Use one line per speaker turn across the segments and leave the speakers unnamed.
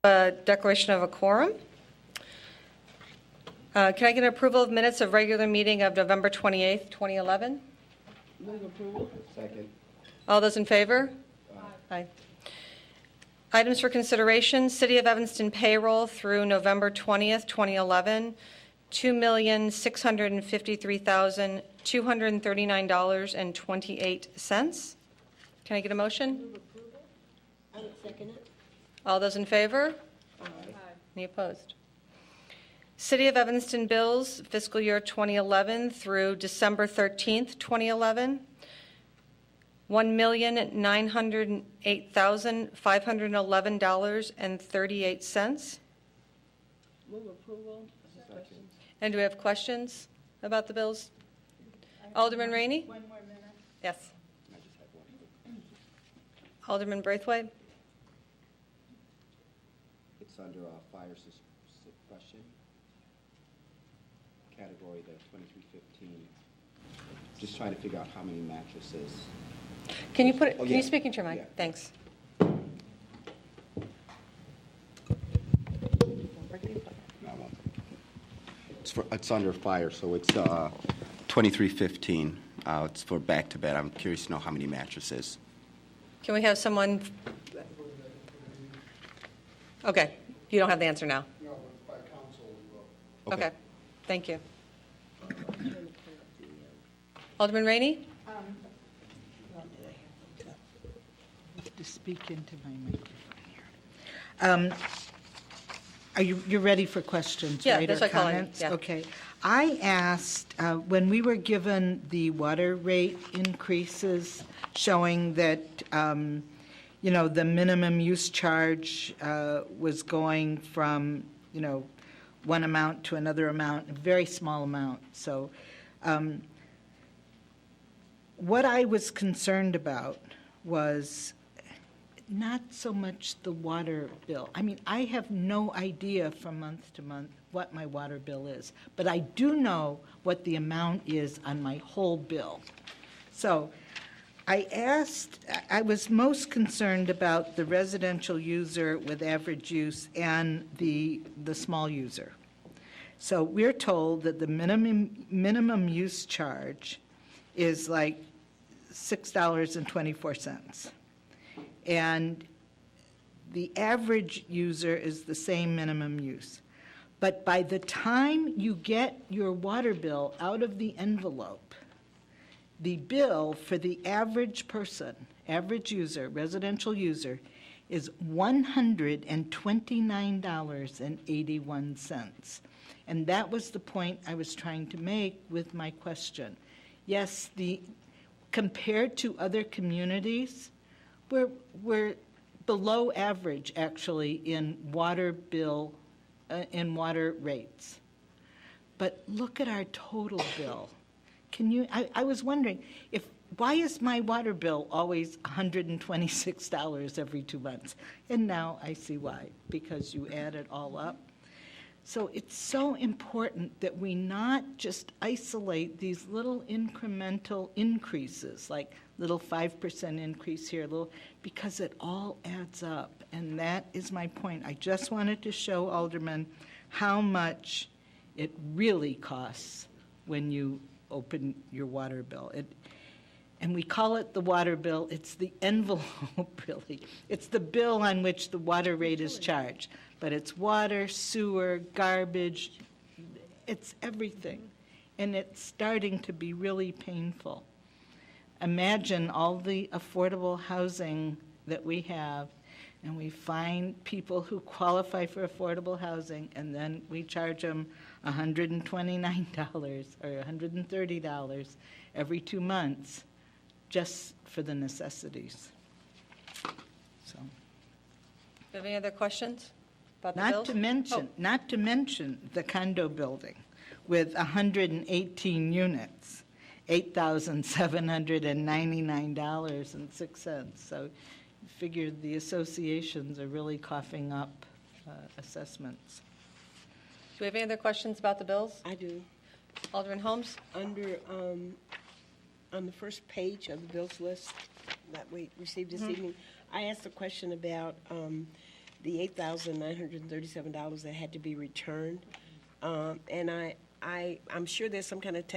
Declaration of a quorum. Can I get approval of minutes of regular meeting of November 28th, 2011?
Move approval.
Second.
All those in favor? Aye. Items for consideration, City of Evanston payroll through November 20th, 2011, $2,653,239.28. Can I get a motion?
Move approval. I would second it.
All those in favor?
Aye.
Any opposed? City of Evanston bills, fiscal year 2011 through December 13th, 2011, $1,908,511.38.
Move approval. Questions?
And do we have questions about the bills? Alderman Rainey?
One more minute.
Yes.
I just had one.
Alderman Braithwaite?
It's under fire suppression. Category there, 2315. Just trying to figure out how many mattresses.
Can you put it,
Oh,
can
yeah.
you speak into your mic?
Yeah.
Thanks.
No, I won't. It's under fire, so it's 2315. It's for back to bed. I'm curious to know how many mattresses.
Can we have someone? Okay, you don't have the answer now.
No, by council we will.
Okay, thank you. Alderman Rainey?
To speak into my microphone here. Are you're ready for questions,
Yeah,
right,
that's
or
what I call it,
comments?
yeah.
Okay. I asked, when we were given the water rate increases showing that, the minimum use charge was going from, one amount to another amount, a very small amount. So what I was concerned about was not so much the water bill. I mean, I have no idea from month to month what my water bill is, but I do know what the amount is on my whole bill. So I was most concerned about the residential user with average use and the small user. So we're told that the minimum use charge is like $6.24. And the average user is the same minimum use. But by the time you get your water bill out of the envelope, the bill for the average person, average user, residential user, is $129.81. And that was the point I was trying to make with my question. Yes, compared to other communities, we're below average, actually, in water bill, in water rates. But look at our total bill. I was wondering, why is my water bill always $126 every 2 months? And now I see why, because you add it all up. So it's so important that we not just isolate these little incremental increases, like little 5% increase here, because it all adds up. And that is my point. I just wanted to show Alderman how much it really costs when you open your water bill. And we call it the water bill. It's the envelope, really. It's the bill on which the water rate is charged. But it's water, sewer, garbage, it's everything. And it's starting to be really painful. Imagine all the affordable housing that we have, and we find people who qualify for affordable housing, and then we charge them $129 or $130 every 2 months just for the necessities. So.
Do you have any other questions about the
Not
bills?
to mention the condo building with 118 units, $8,799.06. So figure the associations are really coughing up assessments.
Do we have any other questions about the bills?
I do.
Alderman Holmes?
Under, on the first page of the bills list that we received this evening, I asked a question about the $8,937 that had to be returned. And I'm sure there's some kind of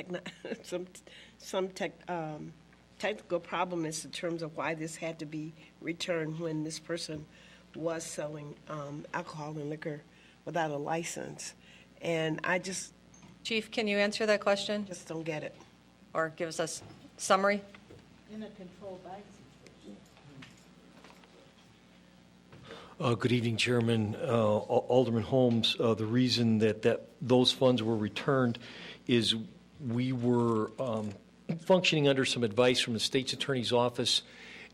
technical problem in terms of why this had to be returned when this person was selling alcohol and liquor without a license. And I just
Chief, can you answer that question
don't get it.
or give us a summary?
In a controlled buy situation.
Good evening, Chairman, Alderman Holmes. The reason that those funds were returned is we were functioning under some advice from the State's Attorney's Office,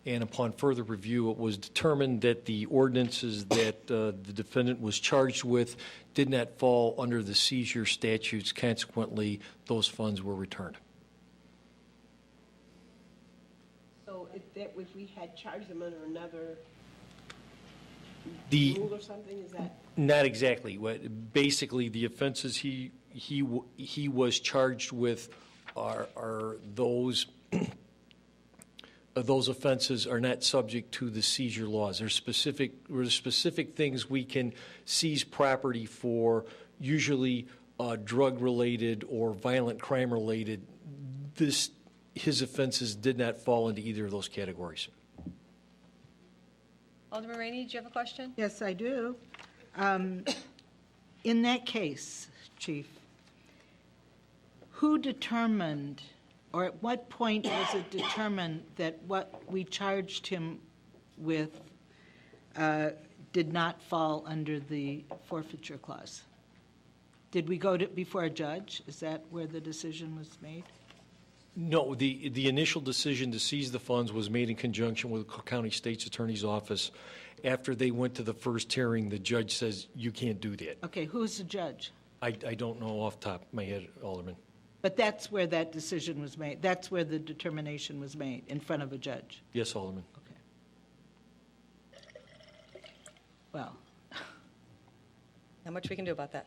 and upon further review, it was determined that the ordinances that the defendant was charged with did not fall under the seizure statutes. Consequently, those funds were returned.
So if we had charged them under another
The
rule or something, is that?
Not exactly. Basically, the offenses he was charged with are those those offenses are not subject to the seizure laws. There's specific things we can seize property for, usually drug-related or violent crime-related. His offenses did not fall into either of those categories.
Alderman Rainey, do you have a question?
Yes, I do. In that case, Chief, who determined, or at what point was it determined that what we charged him with did not fall under the forfeiture clause? Did we go before a judge? Is that where the decision was made?
No, the initial decision to seize the funds was made in conjunction with the Cook County State's Attorney's Office. After they went to the first hearing, the judge says, you can't do that.
Okay, who's the judge?
I don't know off the top of my head, Alderman.
But that's where that decision was made. That's where the determination was made, in front of a judge.
Yes, Alderman.
Okay. Well,
Not much we can do about that.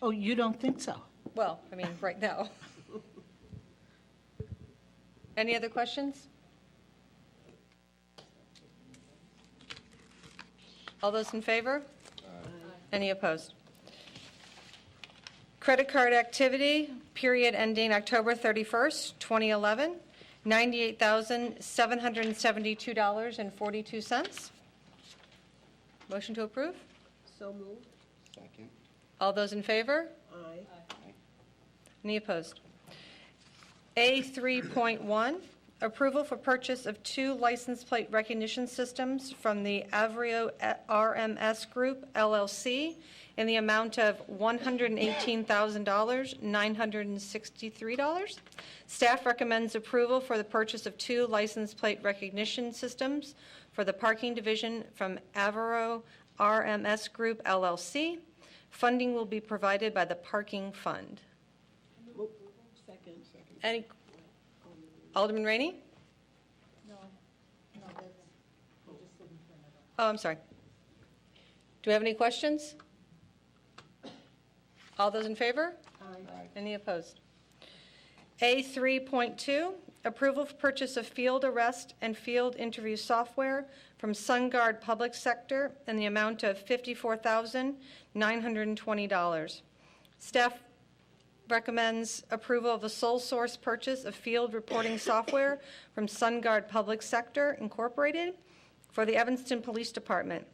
oh, you don't think so?
Well, I mean, right now. Any other questions? All those in favor? Any opposed? Credit card activity, period ending October 31st, 2011, $98,772.42. Motion to approve?
So moved.
Second.
All those in favor?
Aye.
Any opposed? A3.1, approval for purchase of 2 license plate recognition systems from the Avrio RMS Group LLC in the amount of $118,963. Staff recommends approval for the purchase of 2 license plate recognition systems for the parking division from Avrio RMS Group LLC. Funding will be provided by the parking fund.
Second.
Any, Alderman Rainey? Oh, I'm sorry. Do we have any questions? All those in favor?
Aye.
Any opposed? A3.2, approval for purchase of field arrest and field interview software from SunGuard Public Sector in the amount of $54,920. Staff recommends approval of the sole source purchase of field reporting software from SunGuard Public Sector Incorporated for the Evanston Police Department.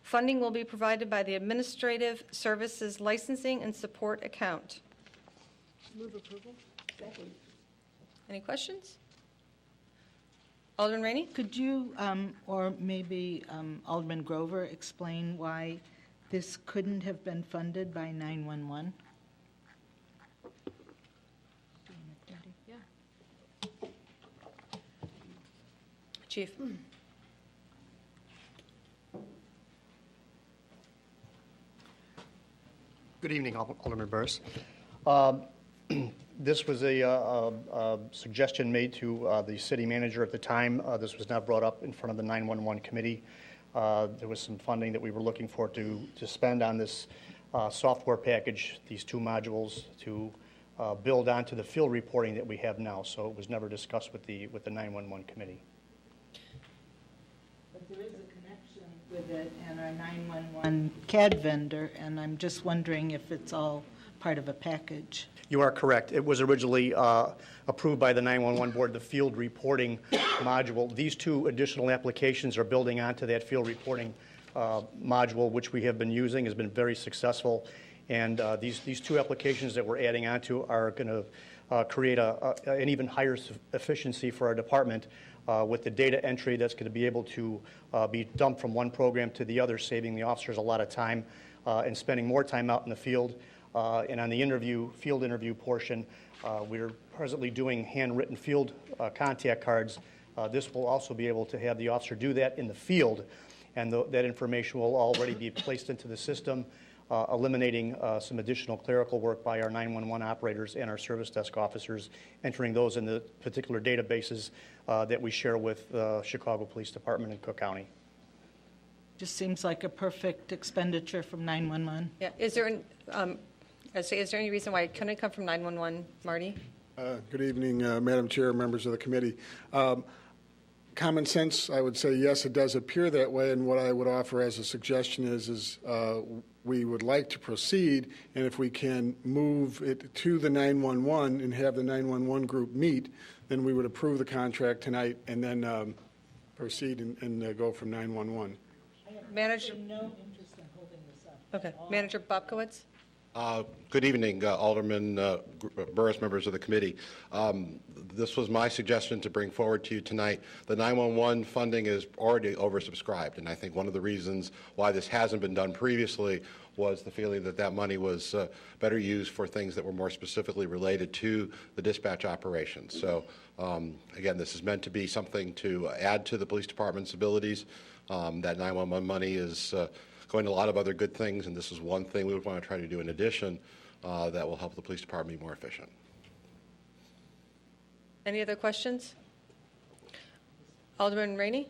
Funding will be provided by the Administrative Services Licensing and Support account.
Move approval. Second.
Any questions? Alderman Rainey?
Could you, or maybe Alderman Grover, explain why this couldn't have been funded by 911?
Chief?
Good evening, Alderman Burris. This was a suggestion made to the city manager at the time. This was not brought up in front of the 911 committee. There was some funding that we were looking for to spend on this software package, these 2 modules, to build onto the field reporting that we have now. So it was never discussed with the 911 committee.
But there is a connection with it and our 911 CAD vendor, and I'm just wondering if it's all part of a package.
You are correct. It was originally approved by the 911 board, the field reporting module. These two additional applications are building onto that field reporting module, which we have been using, has been very successful. And these two applications that we're adding onto are going to create an even higher efficiency for our department with the data entry that's going to be able to be dumped from one program to the other, saving the officers a lot of time and spending more time out in the field. And on the field interview portion, we're presently doing handwritten field contact cards. This will also be able to have the officer do that in the field, and that information will already be placed into the system, eliminating some additional clerical work by our 911 operators and our service desk officers, entering those in the particular databases that we share with the Chicago Police Department and Cook County.
Just seems like a perfect expenditure from 911.
Yeah, is there any reason why it couldn't come from 911, Marty?
Good evening, Madam Chair, members of the committee. Common sense, I would say, yes, it does appear that way, and what I would offer as a suggestion is we would like to proceed, and if we can move it to the 911 and have the 911 group meet, then we would approve the contract tonight and then proceed and go from 911.
Manager,
No interest in holding this up.
okay, Manager Bobkowitz?
Good evening, Alderman Burris, members of the committee. This was my suggestion to bring forward to you tonight. The 911 funding is already oversubscribed, and I think one of the reasons why this hasn't been done previously was the feeling that that money was better used for things that were more specifically related to the dispatch operations. So, again, this is meant to be something to add to the police department's abilities. That 911 money is going to a lot of other good things, and this is one thing we would want to try to do in addition that will help the police department be more efficient.
Any other questions? Alderman Rainey?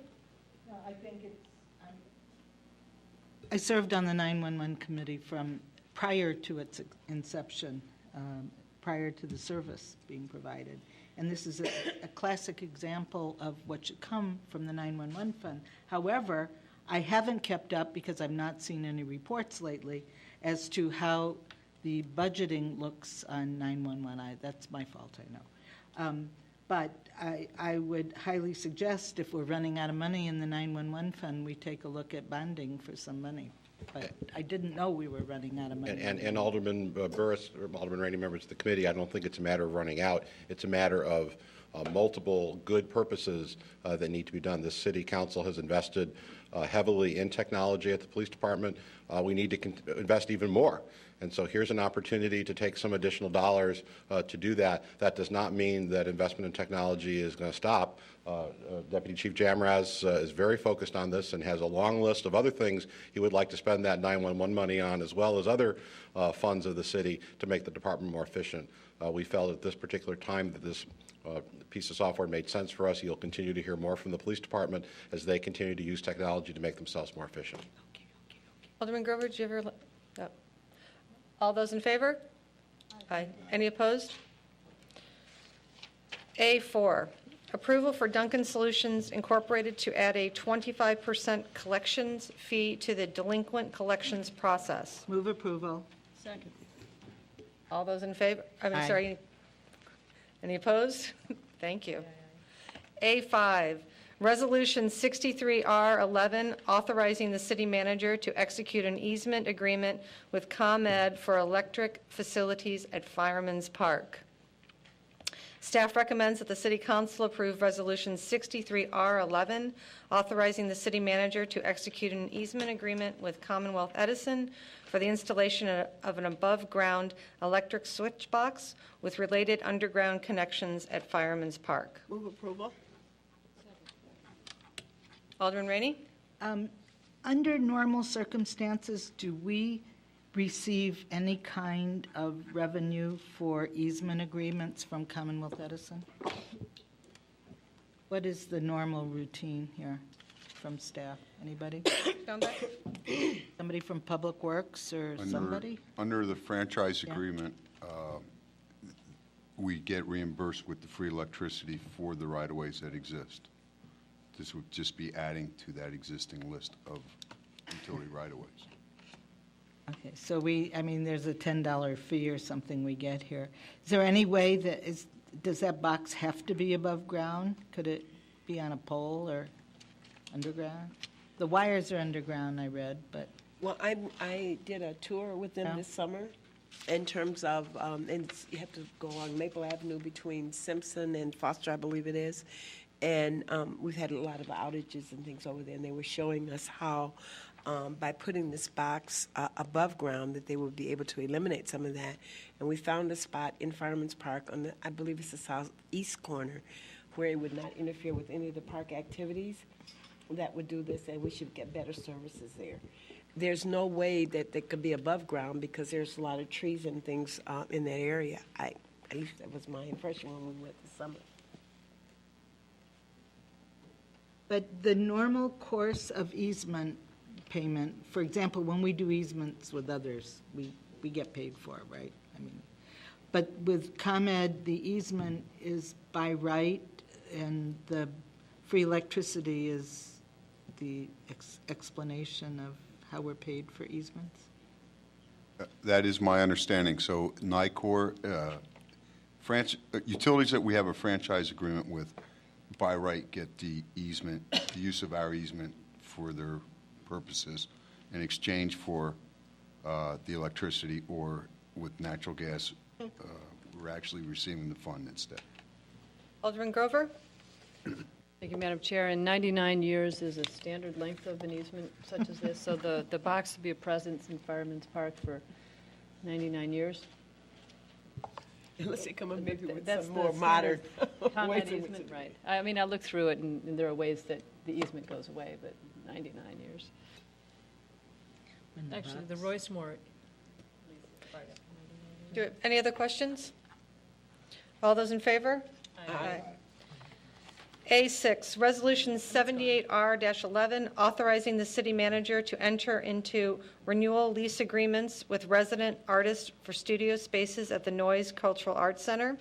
No, I think I served on the 911 committee from prior to its inception, prior to the service being provided. And this is a classic example of what should come from the 911 fund. However, I haven't kept up, because I've not seen any reports lately, as to how the budgeting looks on 911. That's my fault, I know. But I would highly suggest, if we're running out of money in the 911 fund, we take a look at bonding for some money. But I didn't know we were running out of money.
And Alderman Burris, or Alderman Rainey, members of the committee, I don't think it's a matter of running out. It's a matter of multiple good purposes that need to be done. This city council has invested heavily in technology at the police department. We need to invest even more. And so here's an opportunity to take some additional dollars to do that. That does not mean that investment in technology is going to stop. Deputy Chief Jamraz is very focused on this and has a long list of other things he would like to spend that 911 money on, as well as other funds of the city to make the department more efficient. We felt at this particular time that this piece of software made sense for us. You'll continue to hear more from the police department as they continue to use technology to make themselves more efficient.
Alderman Grover, did you ever? No. All those in favor? Aye. Any opposed? A4, approval for Duncan Solutions Incorporated to add a 25% collections fee to the delinquent collections process.
Move approval.
Second.
All those in favor?
Aye.
Sorry. Any opposed? Thank you. A5, Resolution 63R11, authorizing the city manager to execute an easement agreement with ComEd for electric facilities at Fireman's Park. Staff recommends that the City Council approve Resolution 63R11, authorizing the city manager to execute an easement agreement with Commonwealth Edison for the installation of an above-ground electric switch box with related underground connections at Fireman's Park.
Move approval.
Alderman Rainey?
Under normal circumstances, do we receive any kind of revenue for easement agreements from Commonwealth Edison? What is the normal routine here from staff? Anybody? Somebody from Public Works or somebody?
Under the franchise agreement, we get reimbursed with the free electricity for the right-of-ways that exist. This would just be adding to that existing list of utility right-of-ways.
Okay, so I mean, there's a $10 fee or something we get here. Is there any way does that box have to be above ground? Could it be on a pole or underground? The wires are underground, I read, but,
Well, I did a tour with them
Yeah.
this summer in terms of, you have to go along Maple Avenue between Simpson and Foster, I believe it is. And we've had a lot of outages and things over there, and they were showing us how by putting this box above ground that they would be able to eliminate some of that. And we found a spot in Fireman's Park on I believe it's the southeast corner, where it would not interfere with any of the park activities that would do this, and we should get better services there. There's no way that they could be above ground because there's a lot of trees and things in that area. At least that was my impression when we went this summer.
but the normal course of easement payment, for example, when we do easements with others, we get paid for, right? I mean, but with ComEd, the easement is by right, and the free electricity is the explanation of how we're paid for easements?
That is my understanding. So NICOR, utilities that we have a franchise agreement with, by right, get the easement, the use of our easement for their purposes in exchange for the electricity, or with natural gas, we're actually receiving the fund instead.
Alderman Grover?
Thank you, Madam Chair. And 99 years is a standard length of an easement such as this. So the box will be a presence in Fireman's Park for 99 years.
Unless they come up maybe with
That's
some
the
more modern
ComEd
ways in which
easement,
it-
right. I mean, I looked through it, and there are ways that the easement goes away, but 99 years.
When the
Actually, the
box-
Roycemore.
Any other questions? All those in favor?
Aye.
A6, Resolution 78R-11, authorizing the city manager to enter into renewal lease agreements with resident artists for studio spaces at the Noyes Cultural Arts Center.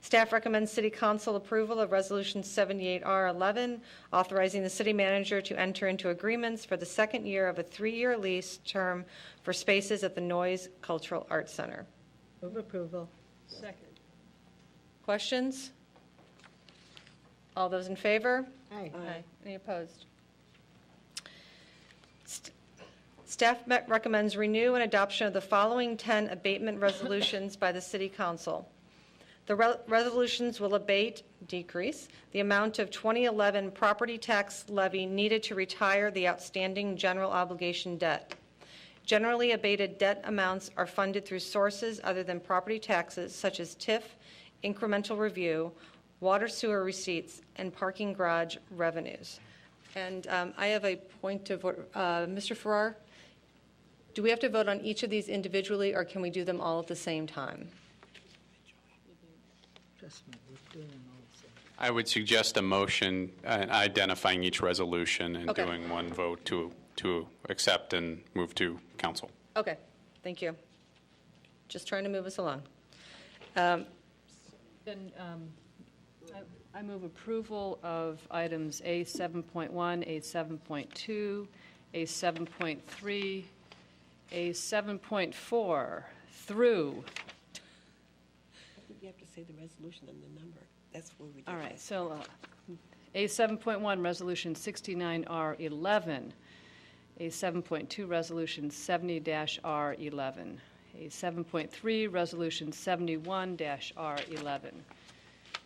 Staff recommends city council approval of Resolution 78R-11, authorizing the city manager to enter into agreements for the second year of a 3-year lease term for spaces at the Noyes Cultural Arts Center.
Move approval.
Second.
Questions? All those in favor?
Aye.
Any opposed? Staff recommends renew and adoption of the following 10 abatement resolutions by the City Council. The resolutions will decrease, the amount of 2011 property tax levy needed to retire the outstanding general obligation debt. Generally abated debt amounts are funded through sources other than property taxes, such as TIF, incremental review, water sewer receipts, and parking garage revenues. And I have a point of order. Mr. Farrar, do we have to vote on each of these individually, or can we do them all at the same time?
Trust me, we're doing them all the same.
I would suggest a motion identifying each resolution and
Okay.
doing one vote to accept and move to council.
Okay, thank you. Just trying to move us along.
Then I move approval of items A7.1, A7.2, A7.3, A7.4 through.
I think you have to say the resolution and the number. That's where we do
All
that.
right, so A7.1, Resolution 69R11. A7.2, Resolution 70-R11. A7.3, Resolution 71-R11.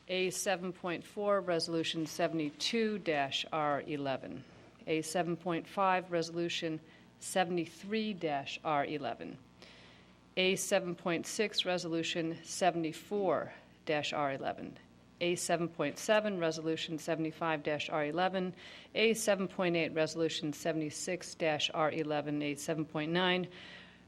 A7.4, Resolution 72-R11. A7.5, Resolution 73-R11. A7.6, Resolution 74-R11. A7.7, Resolution 75-R11. A7.8, Resolution 76-R11. A7.9,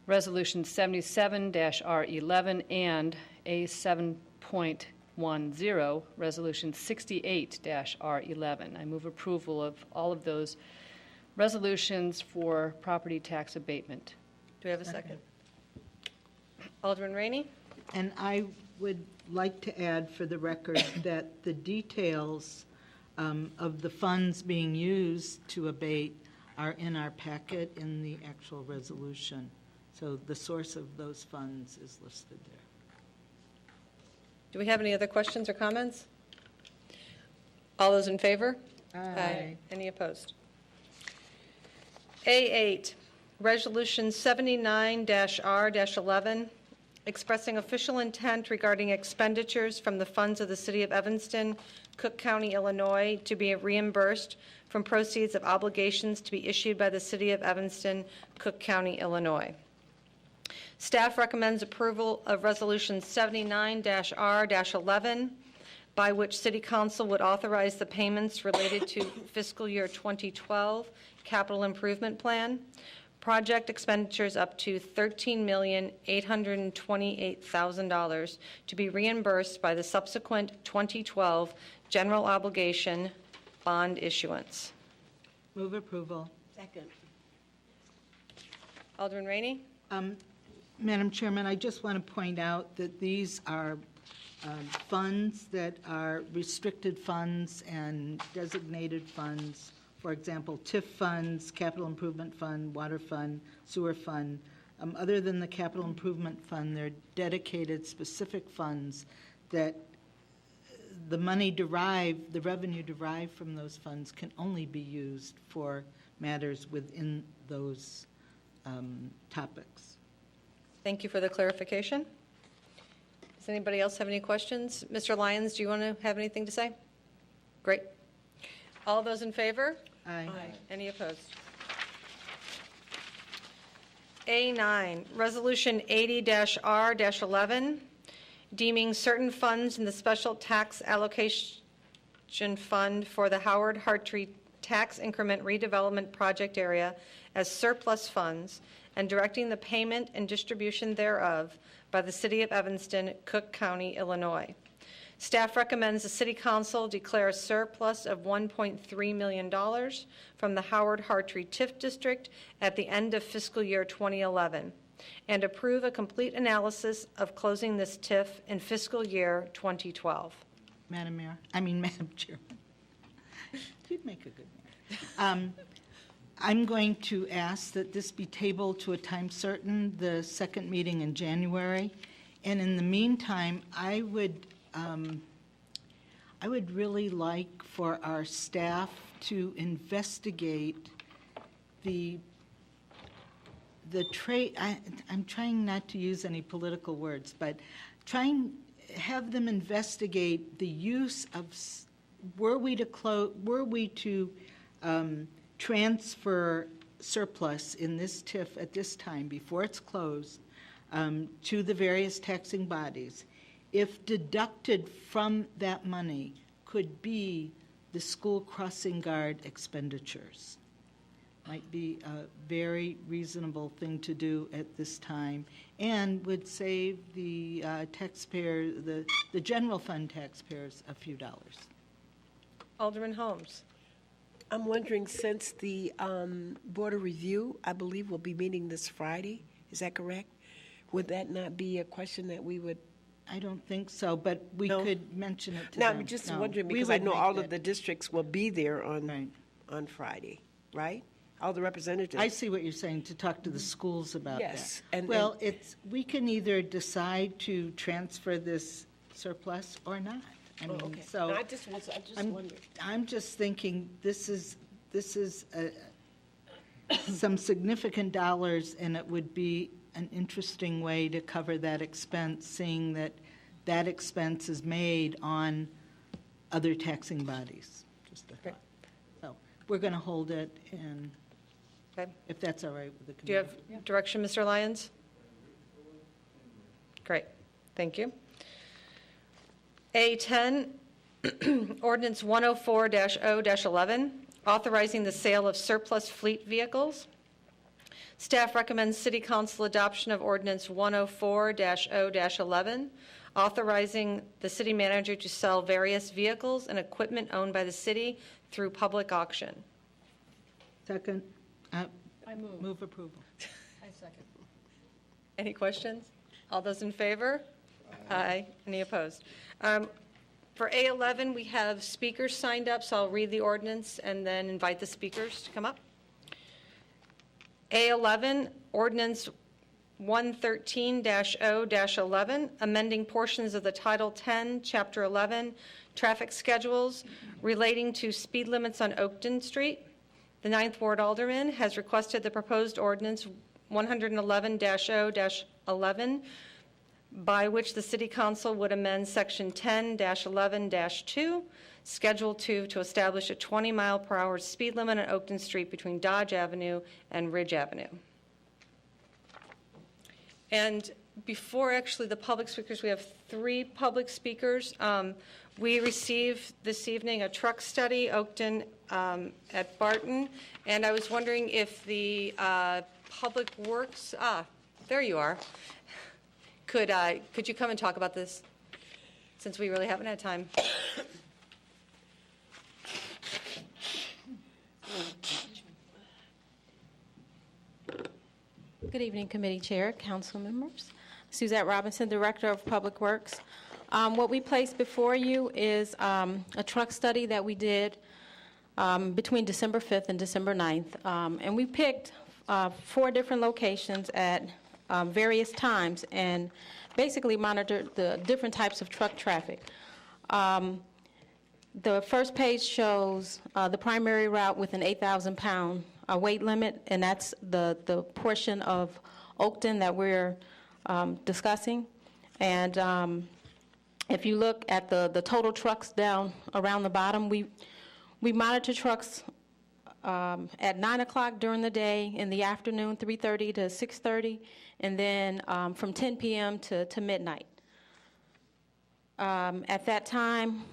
Resolution 77-R11, and A7.10, Resolution 68-R11. I move approval of all of those resolutions for property tax abatement.
Do we have a second? Alderman Rainey?
And I would like to add for the record that the details of the funds being used to abate are in our packet in the actual resolution. So the source of those funds is listed there.
Do we have any other questions or comments? All those in favor?
Aye.
Any opposed? A8, Resolution 79-R-11, expressing official intent regarding expenditures from the funds of the City of Evanston, Cook County, Illinois, to be reimbursed from proceeds of obligations to be issued by the City of Evanston, Cook County, Illinois. Staff recommends approval of Resolution 79-R-11, by which City Council would authorize the payments related to fiscal year 2012 capital improvement plan, project expenditures up to $13,828,000 to be reimbursed by the subsequent 2012 general obligation bond issuance.
Move approval.
Second.
Alderman Rainey?
Madam Chairman, I just want to point out that these are funds that are restricted funds and designated funds. For example, TIF funds, Capital Improvement Fund, Water Fund, Sewer Fund. Other than the Capital Improvement Fund, they're dedicated specific funds that the money derived, the revenue derived from those funds can only be used for matters within those topics.
Thank you for the clarification. Does anybody else have any questions? Mr. Lyons, do you want to have anything to say? Great. All those in favor?
Aye.
Any opposed? A9, Resolution 80-R-11, deeming certain funds in the Special Tax Allocation Fund for the Howard Hartree Tax Increment Redevelopment Project Area as surplus funds and directing the payment and distribution thereof by the City of Evanston, Cook County, Illinois. Staff recommends the City Council declare a surplus of $1.3 million from the Howard Hartree TIF District at the end of fiscal year 2011 and approve a complete analysis of closing this TIF in fiscal year 2012.
Madam Chairman. You'd make a good mayor. I'm going to ask that this be tabled to a time certain, the second meeting in January. And in the meantime, I would really like for our staff to investigate the trade. I'm trying not to use any political words, but have them investigate the use of, were we to transfer surplus in this TIF at this time before it's closed to the various taxing bodies, if deducted from that money could be the school crossing guard expenditures. Might be a very reasonable thing to do at this time and would save the taxpayer, the general fund taxpayers a few dollars.
Alderman Holmes.
I'm wondering, since the Board of Review, I believe, will be meeting this Friday, is that correct? Would that not be a question that we would?
I don't think so, but we could mention it to
No,
them.
I'm just
No,
wondering,
we
because
would
I know
make
all
that-
of the districts will be there on
Right.
Friday, right? All the representatives.
I see what you're saying, to talk to the schools about that.
Yes, and-
Well, we can either decide to transfer this surplus or not. I mean,
Okay.
so
No, I just wondered.
I'm just thinking this is some significant dollars, and it would be an interesting way to cover that expense, seeing that that expense is made on other taxing bodies. Just a
Okay.
thought. So we're going to hold it, and
Okay.
if that's all right with the
Do you
committee.
have direction, Mr. Lyons? Great. Thank you. A10, Ordinance 104-0-11, authorizing the sale of surplus fleet vehicles. Staff recommends City Council adoption of Ordinance 104-0-11, authorizing the city manager to sell various vehicles and equipment owned by the city through public auction.
Second.
I move.
Move approval.
I second.
Any questions? All those in favor? Aye. Any opposed? For A11, we have speakers signed up, so I'll read the ordinance and then invite the speakers to come up. A11, Ordinance 113-0-11, amending portions of the Title 10, Chapter 11, traffic schedules relating to speed limits on Oakton Street. The 9th Ward Alderman has requested the proposed ordinance 111-0-11, by which the City Council would amend Section 10-11-2, Schedule 2, to establish a 20-mile-per-hour speed limit on Oakton Street between Dodge Avenue and Ridge Avenue. And before actually the public speakers, we have 3 public speakers. We received this evening a truck study, Oakton at Barton, and I was wondering if the Public Works, there you are. Could you come and talk about this, since we really haven't had time?
Good evening, Committee Chair, Council members. Suzette Robinson, Director of Public Works. What we placed before you is a truck study that we did between December 5th and December 9th. And we picked 4 different locations at various times and basically monitored the different types of truck traffic. The first page shows the primary route with an 8,000-pound weight limit, and that's the portion of Oakton that we're discussing. And if you look at the total trucks down around the bottom, we monitor trucks at 9 o'clock during the day, in the afternoon, 3:30 to 6:30, and then from 10 p.m. to midnight. At that time,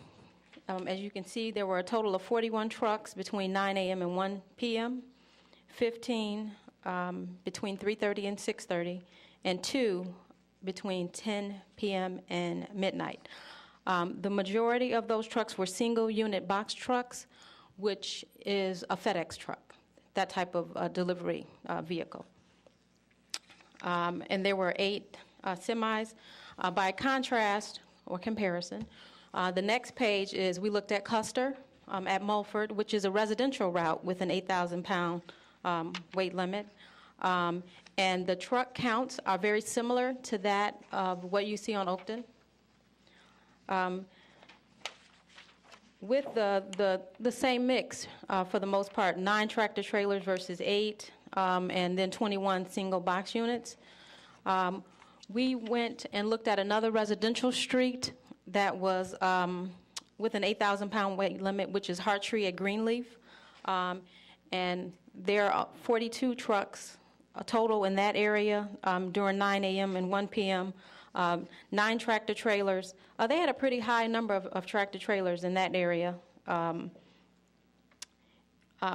as you can see, there were a total of 41 trucks between 9 a.m. and 1 p.m., 15 between 3:30 and 6:30, and 2 between 10 p.m. and midnight. The majority of those trucks were single-unit box trucks, which is a FedEx truck, that type of delivery vehicle. And there were 8 semis. By contrast, or comparison, the next page is we looked at Custer at Mulford, which is a residential route with an 8,000-pound weight limit. And the truck counts are very similar to that of what you see on Oakton. With the same mix for the most part, 9 tractor trailers versus 8, and then 21 single box units. We went and looked at another residential street that was with an 8,000-pound weight limit, which is Hartree at Greenleaf. And there are 42 trucks total in that area during 9 a.m. and 1 p.m., 9 tractor trailers. They had a pretty high number of tractor trailers in that area,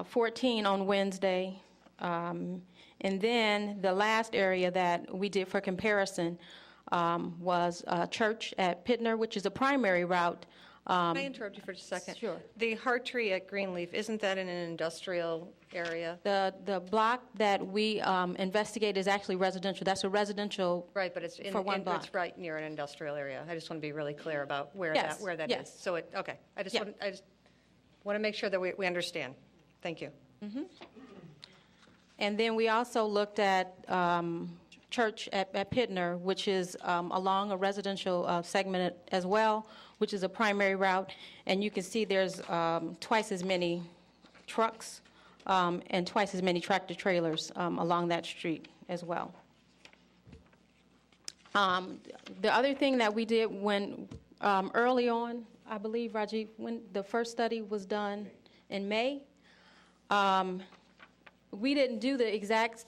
14 on Wednesday. And then the last area that we did for comparison was Church at Pittner, which is a primary route.
Can I interrupt you for just a second?
Sure.
The Hartree at Greenleaf, isn't that in an industrial area?
The block that we investigate is actually residential. That's a residential
Right, but it's
for one block.
It's right near an industrial area. I just want to be really clear about where
Yes,
that is.
yes.
So okay, I just
Yeah.
want to make sure that we understand. Thank you.
And then we also looked at Church at Pittner, which is along a residential segment as well, which is a primary route. And you can see there's twice as many trucks and twice as many tractor trailers along that street as well. The other thing that we did when early on, I believe, Rajiv, when the first study was done in May, we didn't do the exact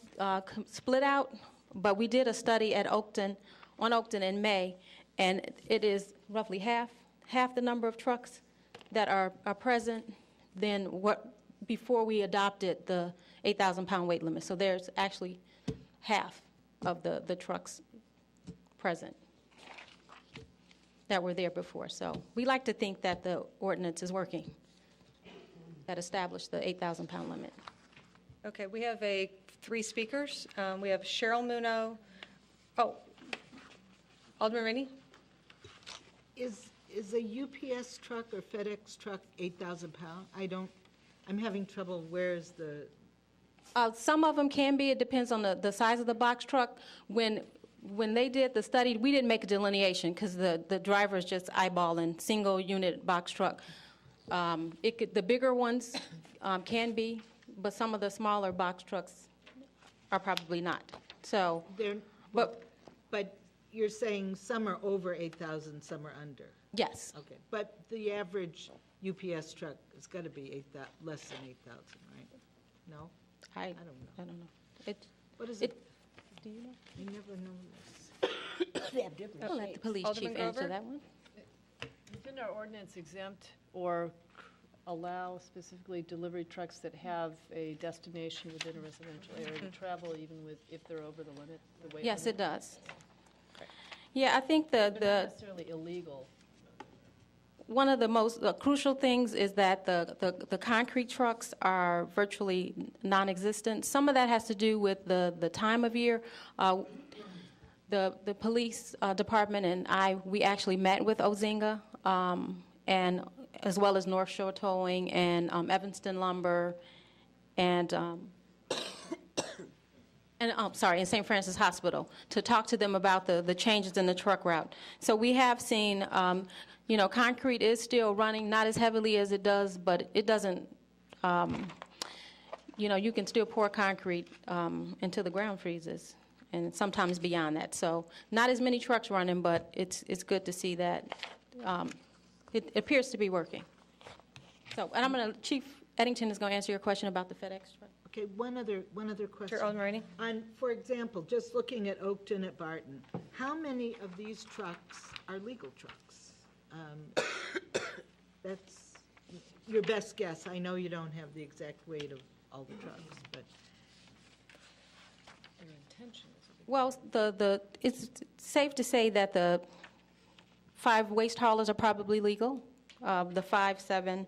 split out, but we did a study at Oakton, on Oakton in May, and it is roughly half the number of trucks that are present than what before we adopted the 8,000-pound weight limit. So there's actually half of the trucks present that were there before. So we like to think that the ordinance is working, that established the 8,000-pound limit.
Okay, we have 3 speakers. We have Cheryl Muno. Oh, Alderman Rainey?
Is a UPS truck or FedEx truck 8,000 pound? I'm having trouble, where's the
Some of them can be. It depends on the size of the box truck. When they did the study, we didn't make a delineation because the driver is just eyeballing single-unit box truck. The bigger ones can be, but some of the smaller box trucks are probably not. So,
But you're saying some are over 8,000, some are under?
yes.
Okay, but the average UPS truck has got to be less than 8,000, right? No?
I
don't know.
know.
What is it?
Do you know?
You never know this. They have different
I'll let the police
Alderman
chief answer
Grover?
that one.
Didn't our ordinance exempt or allow specifically delivery trucks that have a destination within a residential area to travel even if they're over the limit, the weight
Yes,
limit?
it does. Yeah, I think
They're not necessarily illegal.
one of the most crucial things is that the concrete trucks are virtually non-existent. Some of that has to do with the time of year. The police department and we actually met with Ozinga, and as well as North Shore Towing and Evanston Lumber and and St. Francis Hospital to talk to them about the changes in the truck route. So we have seen, concrete is still running, not as heavily as it does, but it doesn't, you can still pour concrete until the ground freezes, and sometimes beyond that. So not as many trucks running, but it's good to see that it appears to be working. So, and Chief Eddington is going to answer your question about the FedEx truck.
Okay, one other question.
Sure, Alderman Rainey.
For example, just looking at Oakton at Barton, how many of these trucks are legal trucks? That's your best guess. I know you don't have the exact weight of all the trucks, but.
Their intention is a big
Well, it's safe to say that the 5 waste haulers are probably legal. The 5, 7,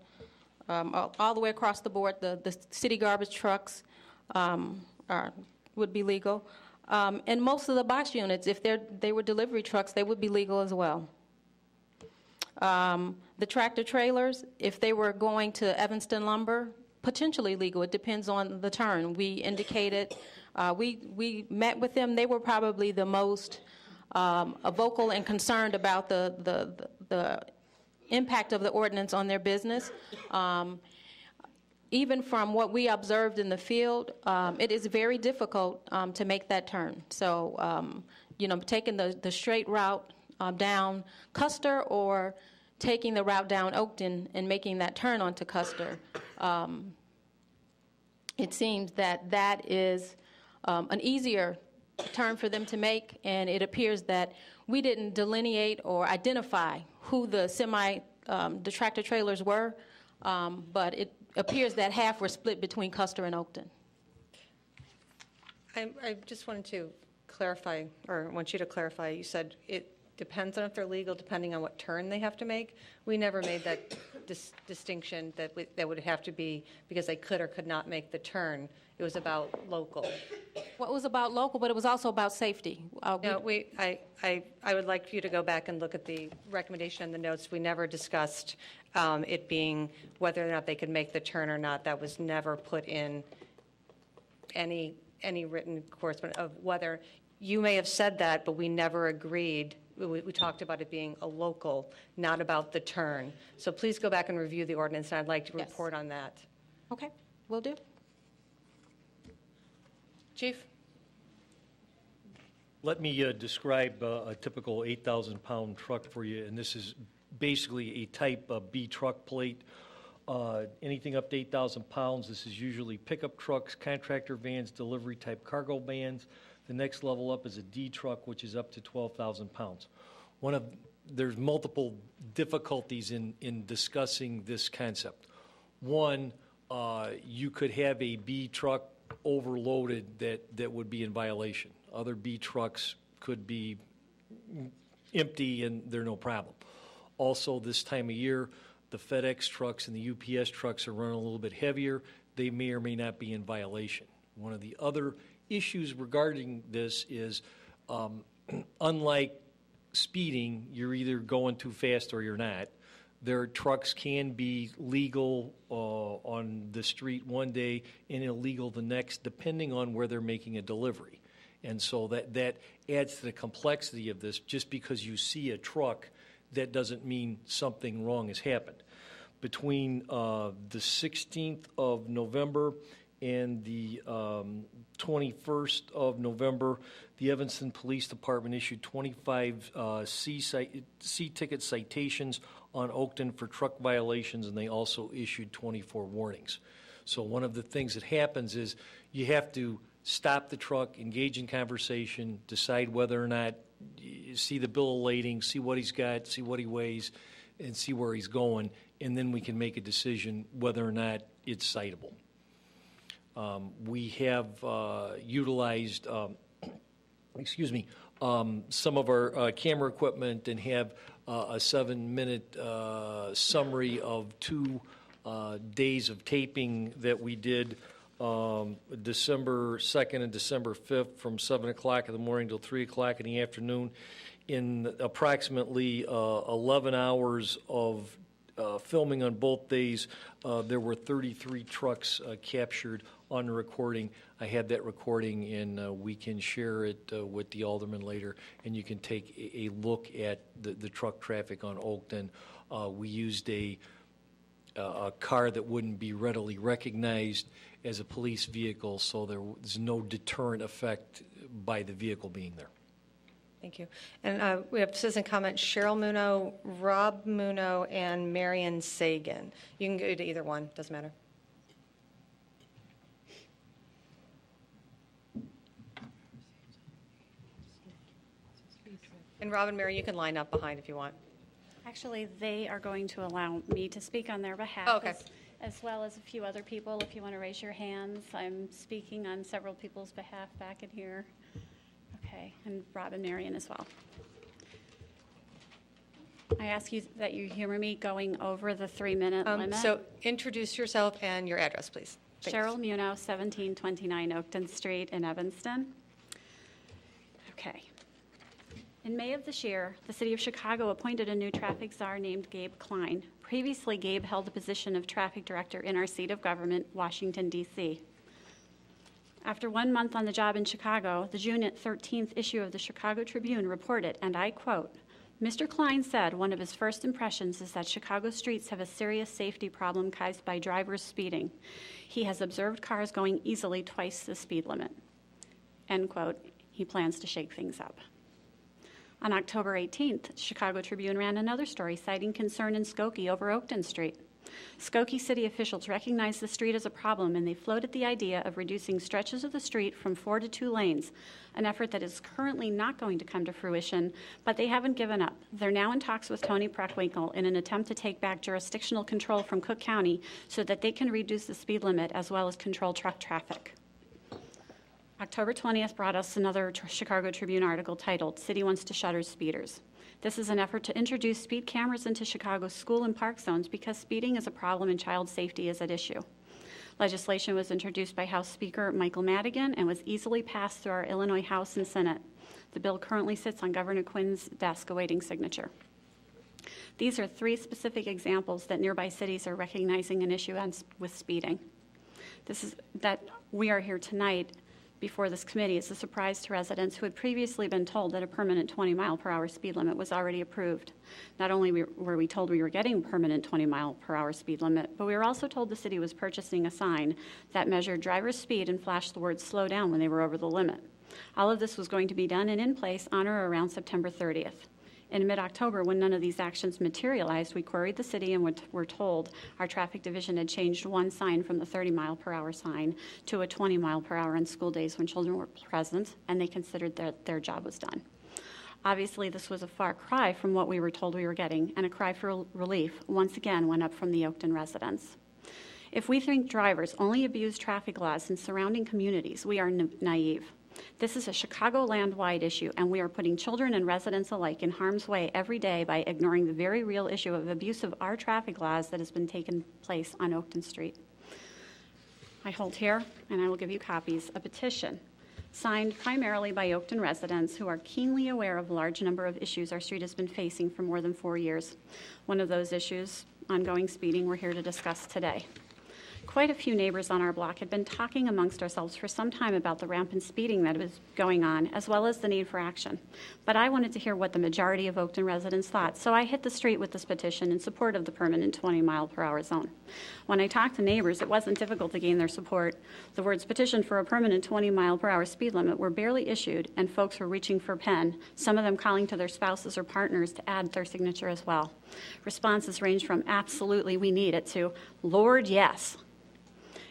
all the way across the board, the city garbage trucks would be legal. And most of the box units, if they were delivery trucks, they would be legal as well. The tractor trailers, if they were going to Evanston Lumber, potentially legal. It depends on the turn. We indicated, we met with them. They were probably the most vocal and concerned about the impact of the ordinance on their business. Even from what we observed in the field, it is very difficult to make that turn. So, taking the straight route down Custer or taking the route down Oakton and making that turn onto Custer, it seems that is an easier turn for them to make, and it appears that we didn't delineate or identify who the the tractor trailers were, but it appears that half were split between Custer and Oakton.
I just wanted to clarify, or want you to clarify, you said it depends on if they're legal, depending on what turn they have to make. We never made that distinction that would have to be because they could or could not make the turn. It was about local.
Well, it was about local, but it was also about safety.
No, I would like for you to go back and look at the recommendation and the notes. We never discussed it being whether or not they could make the turn or not. That was never put in any written correspondence of whether, you may have said that, but we never agreed. We talked about it being a local, not about the turn. So please go back and review the ordinance, and I'd like to report on that.
Okay, will do.
Chief?
Let me describe a typical 8,000-pound truck for you, and this is basically a type B truck plate. Anything up to 8,000 pounds, this is usually pickup trucks, contractor vans, delivery type cargo vans. The next level up is a D truck, which is up to 12,000 pounds. There's multiple difficulties in discussing this concept. One, you could have a B truck overloaded that would be in violation. Other B trucks could be empty and they're no problem. Also, this time of year, the FedEx trucks and the UPS trucks are running a little bit heavier. They may or may not be in violation. One of the other issues regarding this is, unlike speeding, you're either going too fast or you're not. Their trucks can be legal on the street one day and illegal the next, depending on where they're making a delivery. And so that adds to the complexity of this. Just because you see a truck, that doesn't mean something wrong has happened. Between the 16th of November and the 21st of November, the Evanston Police Department issued 25 C-ticket citations on Oakton for truck violations, and they also issued 24 warnings. So one of the things that happens is you have to stop the truck, engage in conversation, decide whether or not you see the bill of lading, see what he's got, see what he weighs, and see where he's going, and then we can make a decision whether or not it's citable. We have utilized, some of our camera equipment and have a 7-minute summary of 2 days of taping that we did December 2nd and December 5th from 7 o'clock in the morning till 3 o'clock in the afternoon. In approximately 11 hours of filming on both days, there were 33 trucks captured on the recording. I had that recording, and we can share it with the alderman later, and you can take a look at the truck traffic on Oakton. We used a car that wouldn't be readily recognized as a police vehicle, so there's no deterrent effect by the vehicle being there.
Thank you. And we have citizen comments, Cheryl Muno, Rob Muno, and Marion Sagan. You can go to either one, doesn't matter. And Rob and Mary, you can line up behind if you want.
Actually, they are going to allow me to speak on their behalf,
Oh, okay.
as well as a few other people. If you want to raise your hands, I'm speaking on several people's behalf back in here. Okay, and Rob and Marion as well. I ask you that you humor me going over the 3-minute limit.
So introduce yourself and your address, please. Thanks.
Cheryl Muno, 1729 Oakton Street in Evanston. Okay. In May of this year, the City of Chicago appointed a new traffic czar named Gabe Klein. Previously, Gabe held the position of traffic director in our seat of government, Washington, D.C. After 1 month on the job in Chicago, the June 13th issue of the Chicago Tribune reported, and I quote, Mr. Klein said one of his first impressions is that Chicago streets have a serious safety problem caused by drivers speeding. He has observed cars going easily twice the speed limit. End quote. He plans to shake things up. On October 18th, Chicago Tribune ran another story citing concern in Skokie over Oakton Street. Skokie city officials recognized the street as a problem, and they floated the idea of reducing stretches of the street from 4 to 2 lanes, an effort that is currently not going to come to fruition, but they haven't given up. They're now in talks with Tony Preckwinkle in an attempt to take back jurisdictional control from Cook County so that they can reduce the speed limit as well as control truck traffic. October 20th brought us another Chicago Tribune article titled, City Wants to Shutter Speeders. This is an effort to introduce speed cameras into Chicago's school and park zones because speeding is a problem and child safety is at issue. Legislation was introduced by House Speaker Michael Madigan and was easily passed through our Illinois House and Senate. The bill currently sits on Governor Quinn's desk awaiting signature. These are 3 specific examples that nearby cities are recognizing an issue with speeding. This is that we are here tonight before this committee is a surprise to residents who had previously been told that a permanent 20-mile-per-hour speed limit was already approved. Not only were we told we were getting a permanent 20-mile-per-hour speed limit, but we were also told the city was purchasing a sign that measured driver's speed and flashed the word slow down when they were over the limit. All of this was going to be done and in place on or around September 30th. In mid-October, when none of these actions materialized, we queried the city and were told our traffic division had changed one sign from the 30-mile-per-hour sign to a 20-mile-per-hour on school days when children were present, and they considered that their job was done. Obviously, this was a far cry from what we were told we were getting, and a cry for relief once again went up from the Oakton residents. If we think drivers only abuse traffic laws in surrounding communities, we are naive. This is a Chicagoland-wide issue, and we are putting children and residents alike in harm's way every day by ignoring the very real issue of abuse of our traffic laws that has been taking place on Oakton Street. I hold here, and I will give you copies, a petition signed primarily by Oakton residents who are keenly aware of the large number of issues our street has been facing for more than 4 years. One of those issues, ongoing speeding, we're here to discuss today. Quite a few neighbors on our block had been talking amongst ourselves for some time about the rampant speeding that was going on, as well as the need for action. But I wanted to hear what the majority of Oakton residents thought, so I hit the street with this petition in support of the permanent 20-mile-per-hour zone. When I talked to neighbors, it wasn't difficult to gain their support. The words petition for a permanent 20-mile-per-hour speed limit were barely issued, and folks were reaching for a pen, some of them calling to their spouses or partners to add their signature as well. Responses ranged from absolutely, we need it, to Lord, yes.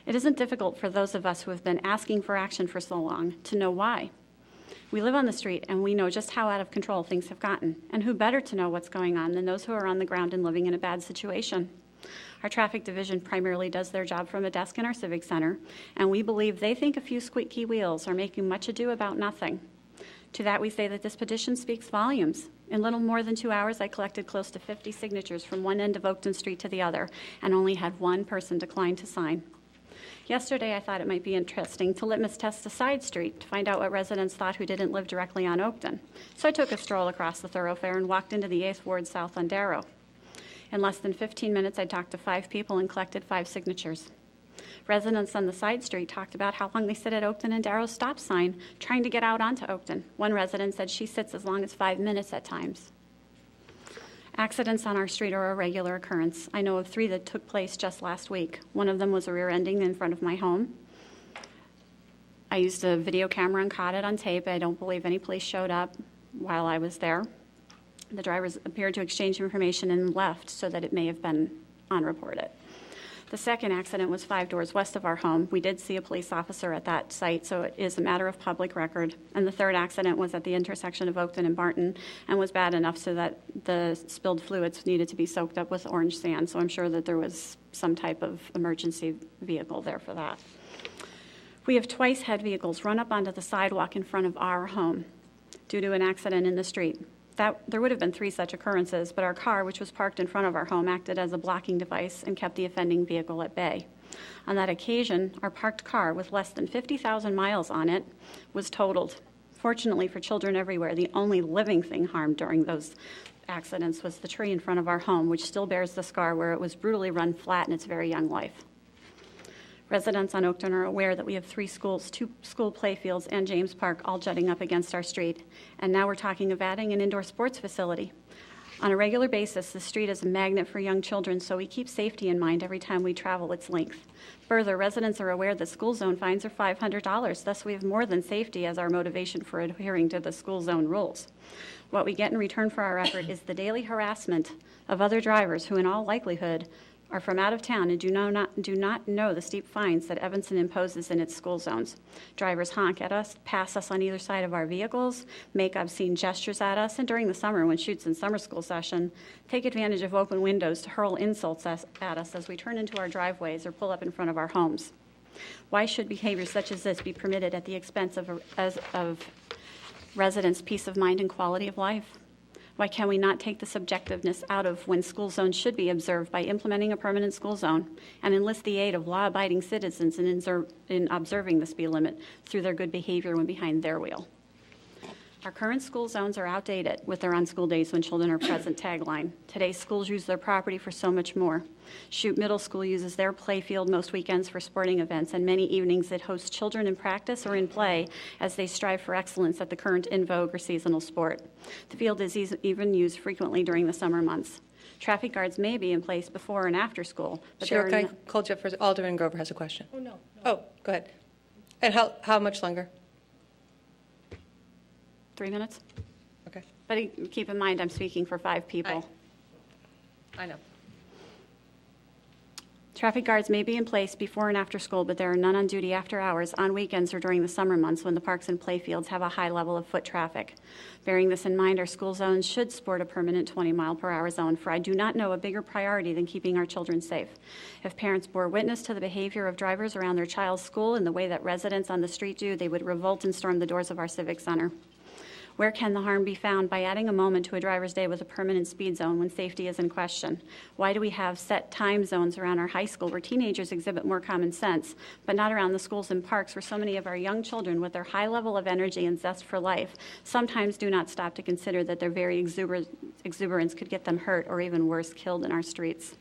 It isn't difficult for those of us who have been asking for action for so long to know why. We live on the street and we know just how out of control things have gotten, and who better to know what's going on than those who are on the ground and living in a bad situation. Our traffic division primarily does their job from a desk in our civic center, and we believe they think a few squeaky wheels are making much ado about nothing. To that we say that this petition speaks volumes. In little more than 2 hours, I collected close to 50 signatures from one end of Oakton Street to the other, and only had one person decline to sign. Yesterday, I thought it might be interesting to litmus test a side street to find out what residents thought who didn't live directly on Oakton. So I took a stroll across the thoroughfare and walked into the 8th Ward South on Darrow. In less than 15 minutes, I talked to 5 people and collected 5 signatures. Residents on the side street talked about how long they sit at Oakton and Darrow's stop sign trying to get out onto Oakton. One resident said she sits as long as 5 minutes at times. Accidents on our street are a regular occurrence. I know of 3 that took place just last week. One of them was a rear ending in front of my home. I used a video camera and caught it on tape. I don't believe any police showed up while I was there. The drivers appeared to exchange information and left so that it may have been unreported. The second accident was 5 doors west of our home. We did see a police officer at that site, so it is a matter of public record. And the third accident was at the intersection of Oakton and Barton and was bad enough so that the spilled fluids needed to be soaked up with orange sand. So I'm sure that there was some type of emergency vehicle there for that. We have twice had vehicles run up onto the sidewalk in front of our home due to an accident in the street. There would have been 3 such occurrences, but our car, which was parked in front of our home, acted as a blocking device and kept the offending vehicle at bay. On that occasion, our parked car with less than 50,000 miles on it was totaled. Fortunately for children everywhere, the only living thing harmed during those accidents was the tree in front of our home, which still bears the scar where it was brutally run flat in its very young life. Residents on Oakton are aware that we have 3 schools, 2 school playfields, and James Park all jutting up against our street. And now we're talking of adding an indoor sports facility. On a regular basis, the street is a magnet for young children, so we keep safety in mind every time we travel its length. Further, residents are aware that school zone fines are $500, thus we have more than safety as our motivation for adhering to the school zone rules. What we get in return for our effort is the daily harassment of other drivers who, in all likelihood, are from out of town and do not know the steep fines that Evanston imposes in its school zones. Drivers honk at us, pass us on either side of our vehicles, make obscene gestures at us, and during the summer, when shoots in summer school session, take advantage of open windows to hurl insults at us as we turn into our driveways or pull up in front of our homes. Why should behavior such as this be permitted at the expense of residents' peace of mind and quality of life? Why can we not take the subjectiveness out of when school zones should be observed by implementing a permanent school zone and enlist the aid of law-abiding citizens in observing the speed limit through their good behavior when behind their wheel? Our current school zones are outdated with their on school days when children are present tagline. Today's schools use their property for so much more. Chute Middle School uses their play field most weekends for sporting events, and many evenings it hosts children in practice or in play as they strive for excellence at the current in vogue or seasonal sport. The field is even used frequently during the summer months. Traffic guards may be in place before and after school, but
Cheryl, can I call you up first? Alderman Grover has a question.
Oh, no.
Oh, go ahead. And how much longer?
3 minutes.
Okay.
But keep in mind, I'm speaking for 5 people.
I know.
Traffic guards may be in place before and after school, but there are none on duty after hours, on weekends, or during the summer months when the parks and playfields have a high level of foot traffic. Bearing this in mind, our school zones should sport a permanent 20-mile-per-hour zone, for I do not know a bigger priority than keeping our children safe. If parents bore witness to the behavior of drivers around their child's school in the way that residents on the street do, they would revolt and storm the doors of our civic center. Where can the harm be found by adding a moment to a driver's day with a permanent speed zone when safety is in question? Why do we have set time zones around our high school where teenagers exhibit more common sense, but not around the schools and parks where so many of our young children with their high level of energy and zest for life sometimes do not stop to consider that their very exuberance could get them hurt or even worse, killed in our streets?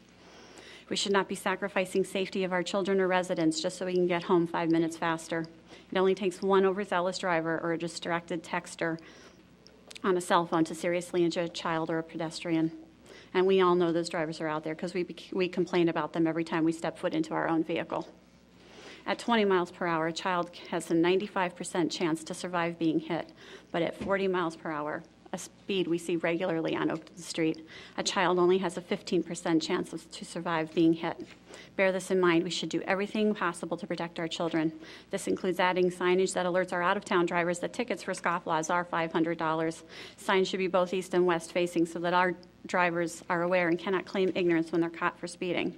We should not be sacrificing safety of our children or residents just so we can get home 5 minutes faster. It only takes one overzealous driver or a distracted texter on a cell phone to seriously injure a child or a pedestrian. And we all know those drivers are out there because we complain about them every time we step foot into our own vehicle. At 20 miles per hour, a child has a 95% chance to survive being hit, but at 40 miles per hour, a speed we see regularly on Oakton Street, a child only has a 15% chance to survive being hit. Bear this in mind. We should do everything possible to protect our children. This includes adding signage that alerts our out-of-town drivers that tickets for scofflaws are $500. Signs should be both east and west facing so that our drivers are aware and cannot claim ignorance when they're caught for speeding.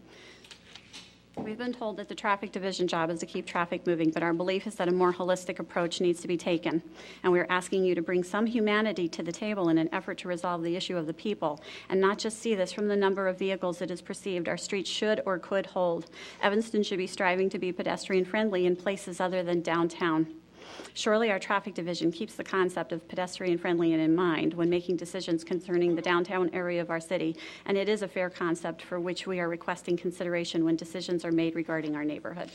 We've been told that the traffic division job is to keep traffic moving, but our belief is that a more holistic approach needs to be taken. And we're asking you to bring some humanity to the table in an effort to resolve the issue of the people, and not just see this from the number of vehicles it is perceived our streets should or could hold. Evanston should be striving to be pedestrian-friendly in places other than downtown. Surely our traffic division keeps the concept of pedestrian-friendly in mind when making decisions concerning the downtown area of our city, and it is a fair concept for which we are requesting consideration when decisions are made regarding our neighborhood.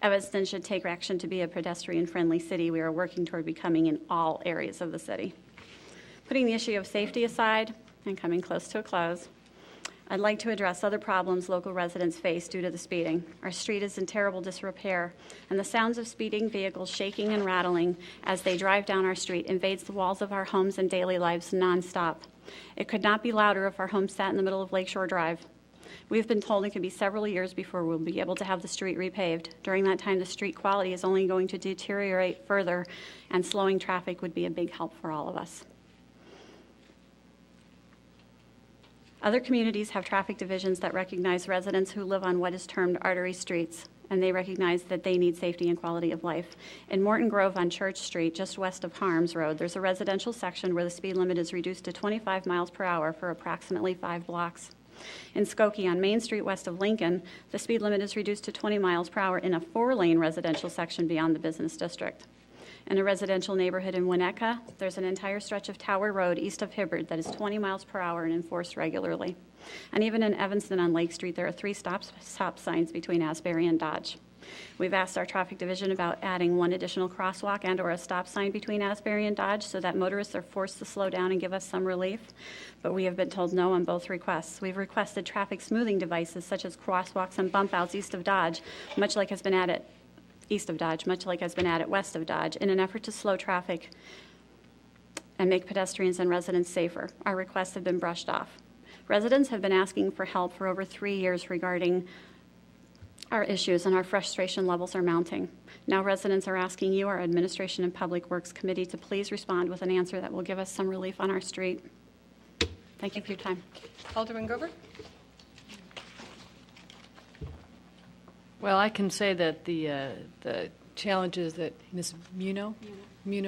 Evanston should take action to be a pedestrian-friendly city we are working toward becoming in all areas of the city. Putting the issue of safety aside and coming close to a close, I'd like to address other problems local residents face due to the speeding. Our street is in terrible disrepair, and the sounds of speeding vehicles shaking and rattling as they drive down our street invades the walls of our homes and daily lives nonstop. It could not be louder if our home sat in the middle of Lakeshore Drive. We've been told it could be several years before we'll be able to have the street repaved. During that time, the street quality is only going to deteriorate further, and slowing traffic would be a big help for all of us. Other communities have traffic divisions that recognize residents who live on what is termed artery streets, and they recognize that they need safety and quality of life. In Morton Grove on Church Street, just west of Harms Road, there's a residential section where the speed limit is reduced to 25 miles per hour for approximately 5 blocks. In Skokie on Main Street west of Lincoln, the speed limit is reduced to 20 miles per hour in a 4-lane residential section beyond the business district. In a residential neighborhood in Winnetka, there's an entire stretch of Tower Road east of Hibbard that is 20 miles per hour and enforced regularly. And even in Evanston on Lake Street, there are 3 stop signs between Asbury and Dodge. We've asked our traffic division about adding 1 additional crosswalk and or a stop sign between Asbury and Dodge so that motorists are forced to slow down and give us some relief, but we have been told no on both requests. We've requested traffic smoothing devices such as crosswalks and bump outs east of Dodge, much like has been added west of Dodge, in an effort to slow traffic and make pedestrians and residents safer. Our requests have been brushed off. Residents have been asking for help for over 3 years regarding our issues, and our frustration levels are mounting. Now residents are asking you, our Administration and Public Works Committee, to please respond with an answer that will give us some relief on our street. Thank you for your time.
Alderman Grover?
Well, I can say that the challenges that Ms. Muno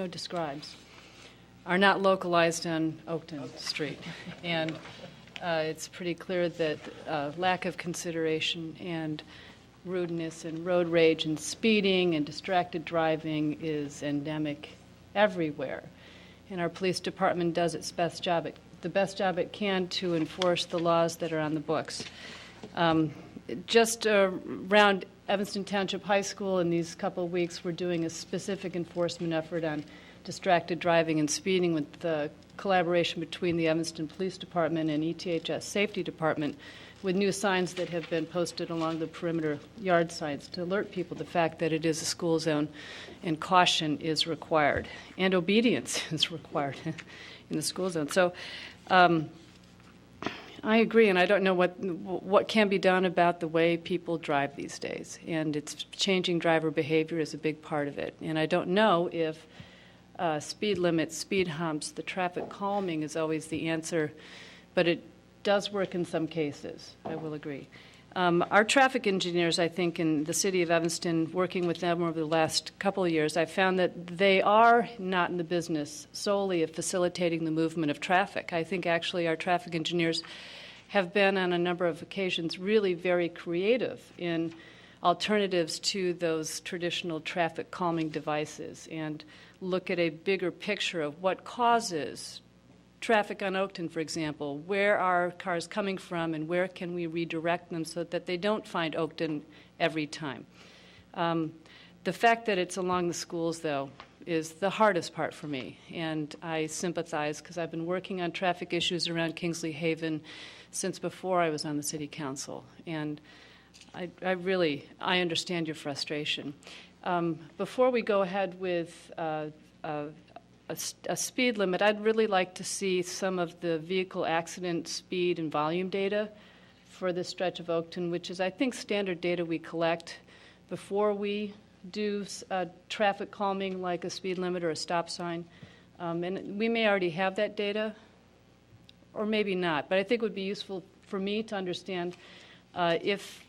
describes are not localized on Oakton Street. And it's pretty clear that lack of consideration and rudeness and road rage and speeding and distracted driving is endemic everywhere. And our police department does its best job, the best job it can to enforce the laws that are on the books. Just around Evanston Township High School in these couple of weeks, we're doing a specific enforcement effort on distracted driving and speeding with the collaboration between the Evanston Police Department and ETHS Safety Department, with new signs that have been posted along the perimeter yard signs to alert people the fact that it is a school zone and caution is required and obedience is required in the school zone. So I agree, and I don't know what can be done about the way people drive these days, and it's changing driver behavior is a big part of it. And I don't know if speed limits, speed humps, the traffic calming is always the answer, but it does work in some cases, I will agree. Our traffic engineers, I think, in the city of Evanston, working with them over the last couple of years, I found that they are not in the business solely of facilitating the movement of traffic. I think actually our traffic engineers have been on a number of occasions really very creative in alternatives to those traditional traffic calming devices and look at a bigger picture of what causes traffic on Oakton, for example. Where are cars coming from and where can we redirect them so that they don't find Oakton every time? The fact that it's along the schools, though, is the hardest part for me, and I sympathize because I've been working on traffic issues around Kingsley Haven since before I was on the city council, and I understand your frustration. Before we go ahead with a speed limit, I'd really like to see some of the vehicle accident speed and volume data for this stretch of Oakton, which is, I think, standard data we collect before we do traffic calming like a speed limit or a stop sign. And we may already have that data, or maybe not, but I think it would be useful for me to understand if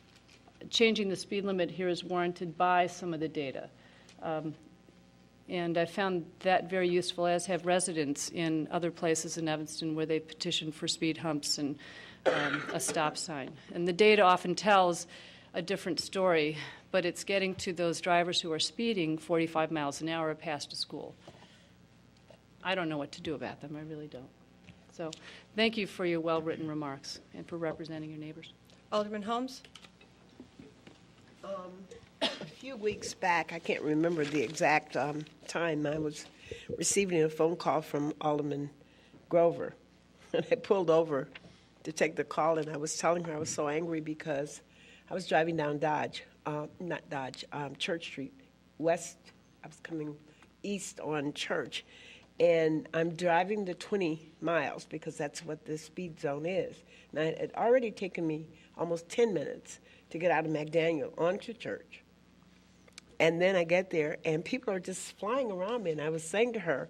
changing the speed limit here is warranted by some of the data. And I found that very useful, as have residents in other places in Evanston where they petition for speed humps and a stop sign. And the data often tells a different story, but it's getting to those drivers who are speeding 45 miles an hour past a school. I don't know what to do about them. I really don't. So thank you for your well-written remarks and for representing your neighbors.
Alderman Holmes?
A few weeks back, I can't remember the exact time, I was receiving a phone call from Alderman Grover. And I pulled over to take the call, and I was telling her I was so angry because I was driving down Church Street, west. I was coming east on Church, and I'm driving the 20 miles because that's what the speed zone is. Now, it had already taken me almost 10 minutes to get out of McDaniel onto Church. And then I get there, and people are just flying around me. And I was saying to her,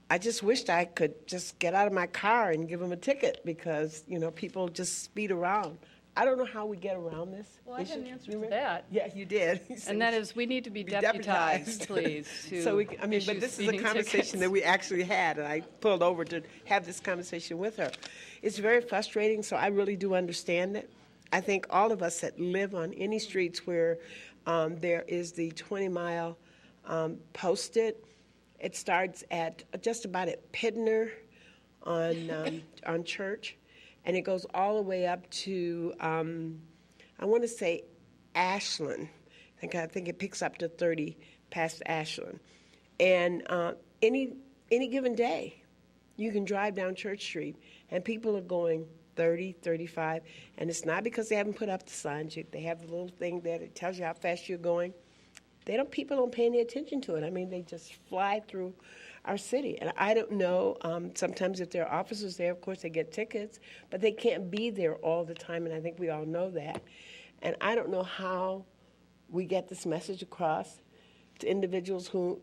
I just wished I could just get out of my car and give them a ticket because, you know, people just speed around. I don't know how we get around this.
Well, I had an answer to that.
Yeah, you did.
And that is, we need to be deputized, please.
So but this is a conversation that we actually had, and I pulled over to have this conversation with her. It's very frustrating, so I really do understand it. I think all of us that live on any streets where there is the 20-mile posted. It starts at just about at Pidner on Church, and it goes all the way up to I want to say Ashland. I think it picks up to 30 past Ashland, and any given day, you can drive down Church Street, and people are going 30, 35, and it's not because they haven't put up the signs. They have the little thing there that tells you how fast you're going. People don't pay any attention to it. I mean, they just fly through our city. And I don't know, sometimes if there are officers there, of course, they get tickets, but they can't be there all the time, and I think we all know that. And I don't know how we get this message across to individuals who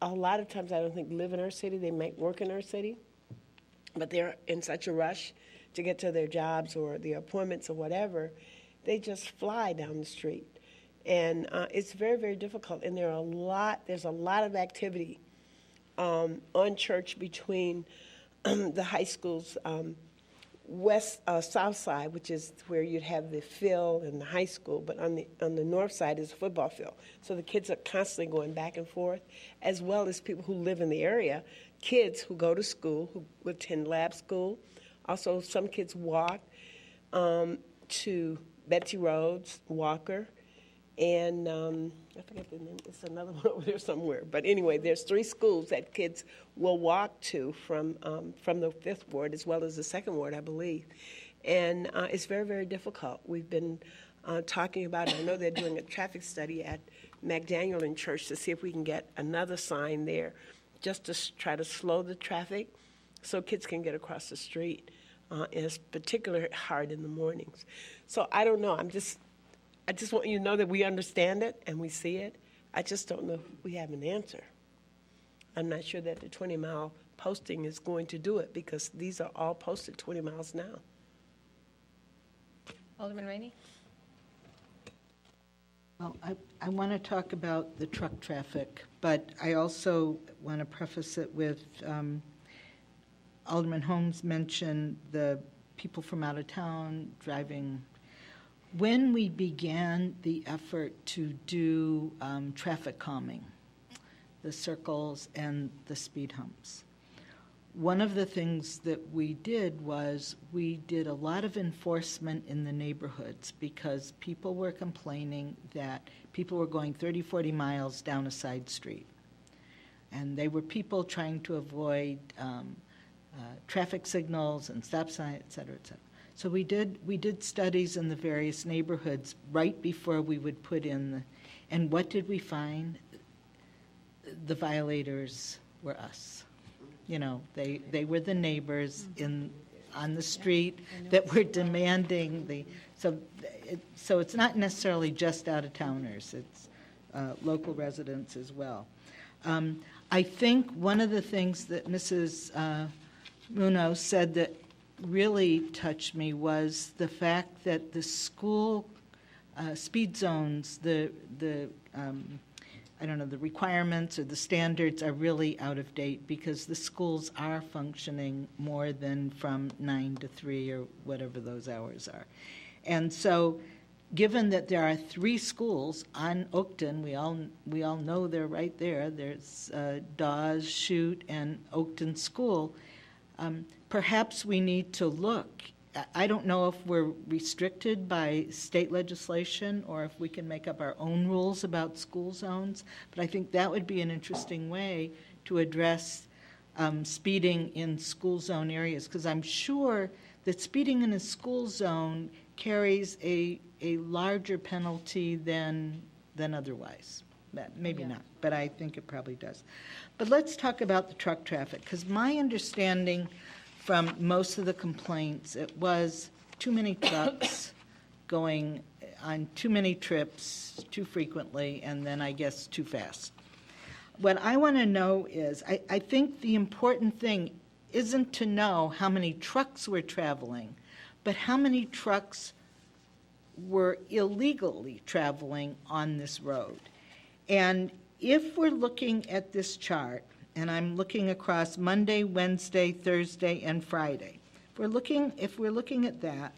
a lot of times I don't think live in our city. They might work in our city, but they're in such a rush to get to their jobs or their appointments or whatever, they just fly down the street. And it's very, very difficult. And there's a lot of activity on Church between the high schools, south side, which is where you'd have the field and the high school, but on the north side is a football field. So the kids are constantly going back and forth, as well as people who live in the area, kids who go to school, who attend lab school. Also, some kids walk to Betsy Rhodes, Walker, and I forget the name. It's another one over there somewhere. But anyway, there's 3 schools that kids will walk to from the 5th ward as well as the 2nd ward, I believe. And it's very, very difficult. We've been talking about it. I know they're doing a traffic study at McDaniel in Church to see if we can get another sign there just to try to slow the traffic so kids can get across the street. And it's particularly hard in the mornings. So I don't know. I just want you to know that we understand it and we see it. I just don't know if we have an answer. I'm not sure that the 20-mile posting is going to do it because these are all posted 20 miles now.
Alderman Rainey?
Well, I want to talk about the truck traffic, but I also want to preface it with Alderman Holmes mentioned the people from out of town driving. When we began the effort to do traffic calming, the circles and the speed humps, one of the things that we did was we did a lot of enforcement in the neighborhoods because people were complaining that people were going 30, 40 miles down a side street. And they were people trying to avoid traffic signals and stop signs, et cetera, et cetera. So we did studies in the various neighborhoods right before we would put in and what did we find? The violators were us. You know, they were the neighbors on the street that were demanding so it's not necessarily just out-of-towners, it's local residents as well. I think one of the things that Mrs. Munoz said that really touched me was the fact that the school speed zones, the requirements or the standards are really out of date because the schools are functioning more than from 9 to 3 or whatever those hours are. And so given that there are 3 schools on Oakton, we all know they're right there. There's Dawes, Chute, and Oakton School. Perhaps we need to look. I don't know if we're restricted by state legislation or if we can make up our own rules about school zones, but I think that would be an interesting way to address speeding in school zone areas, because I'm sure that speeding in a school zone carries a larger penalty than otherwise. Maybe not, but I think it probably does. But let's talk about the truck traffic, because my understanding from most of the complaints, it was too many trucks going on too many trips too frequently, and then I guess too fast. What I want to know is, I think the important thing isn't to know how many trucks were traveling, but how many trucks were illegally traveling on this road. And if we're looking at this chart, and I'm looking across Monday, Wednesday, Thursday, and Friday. If we're looking at that,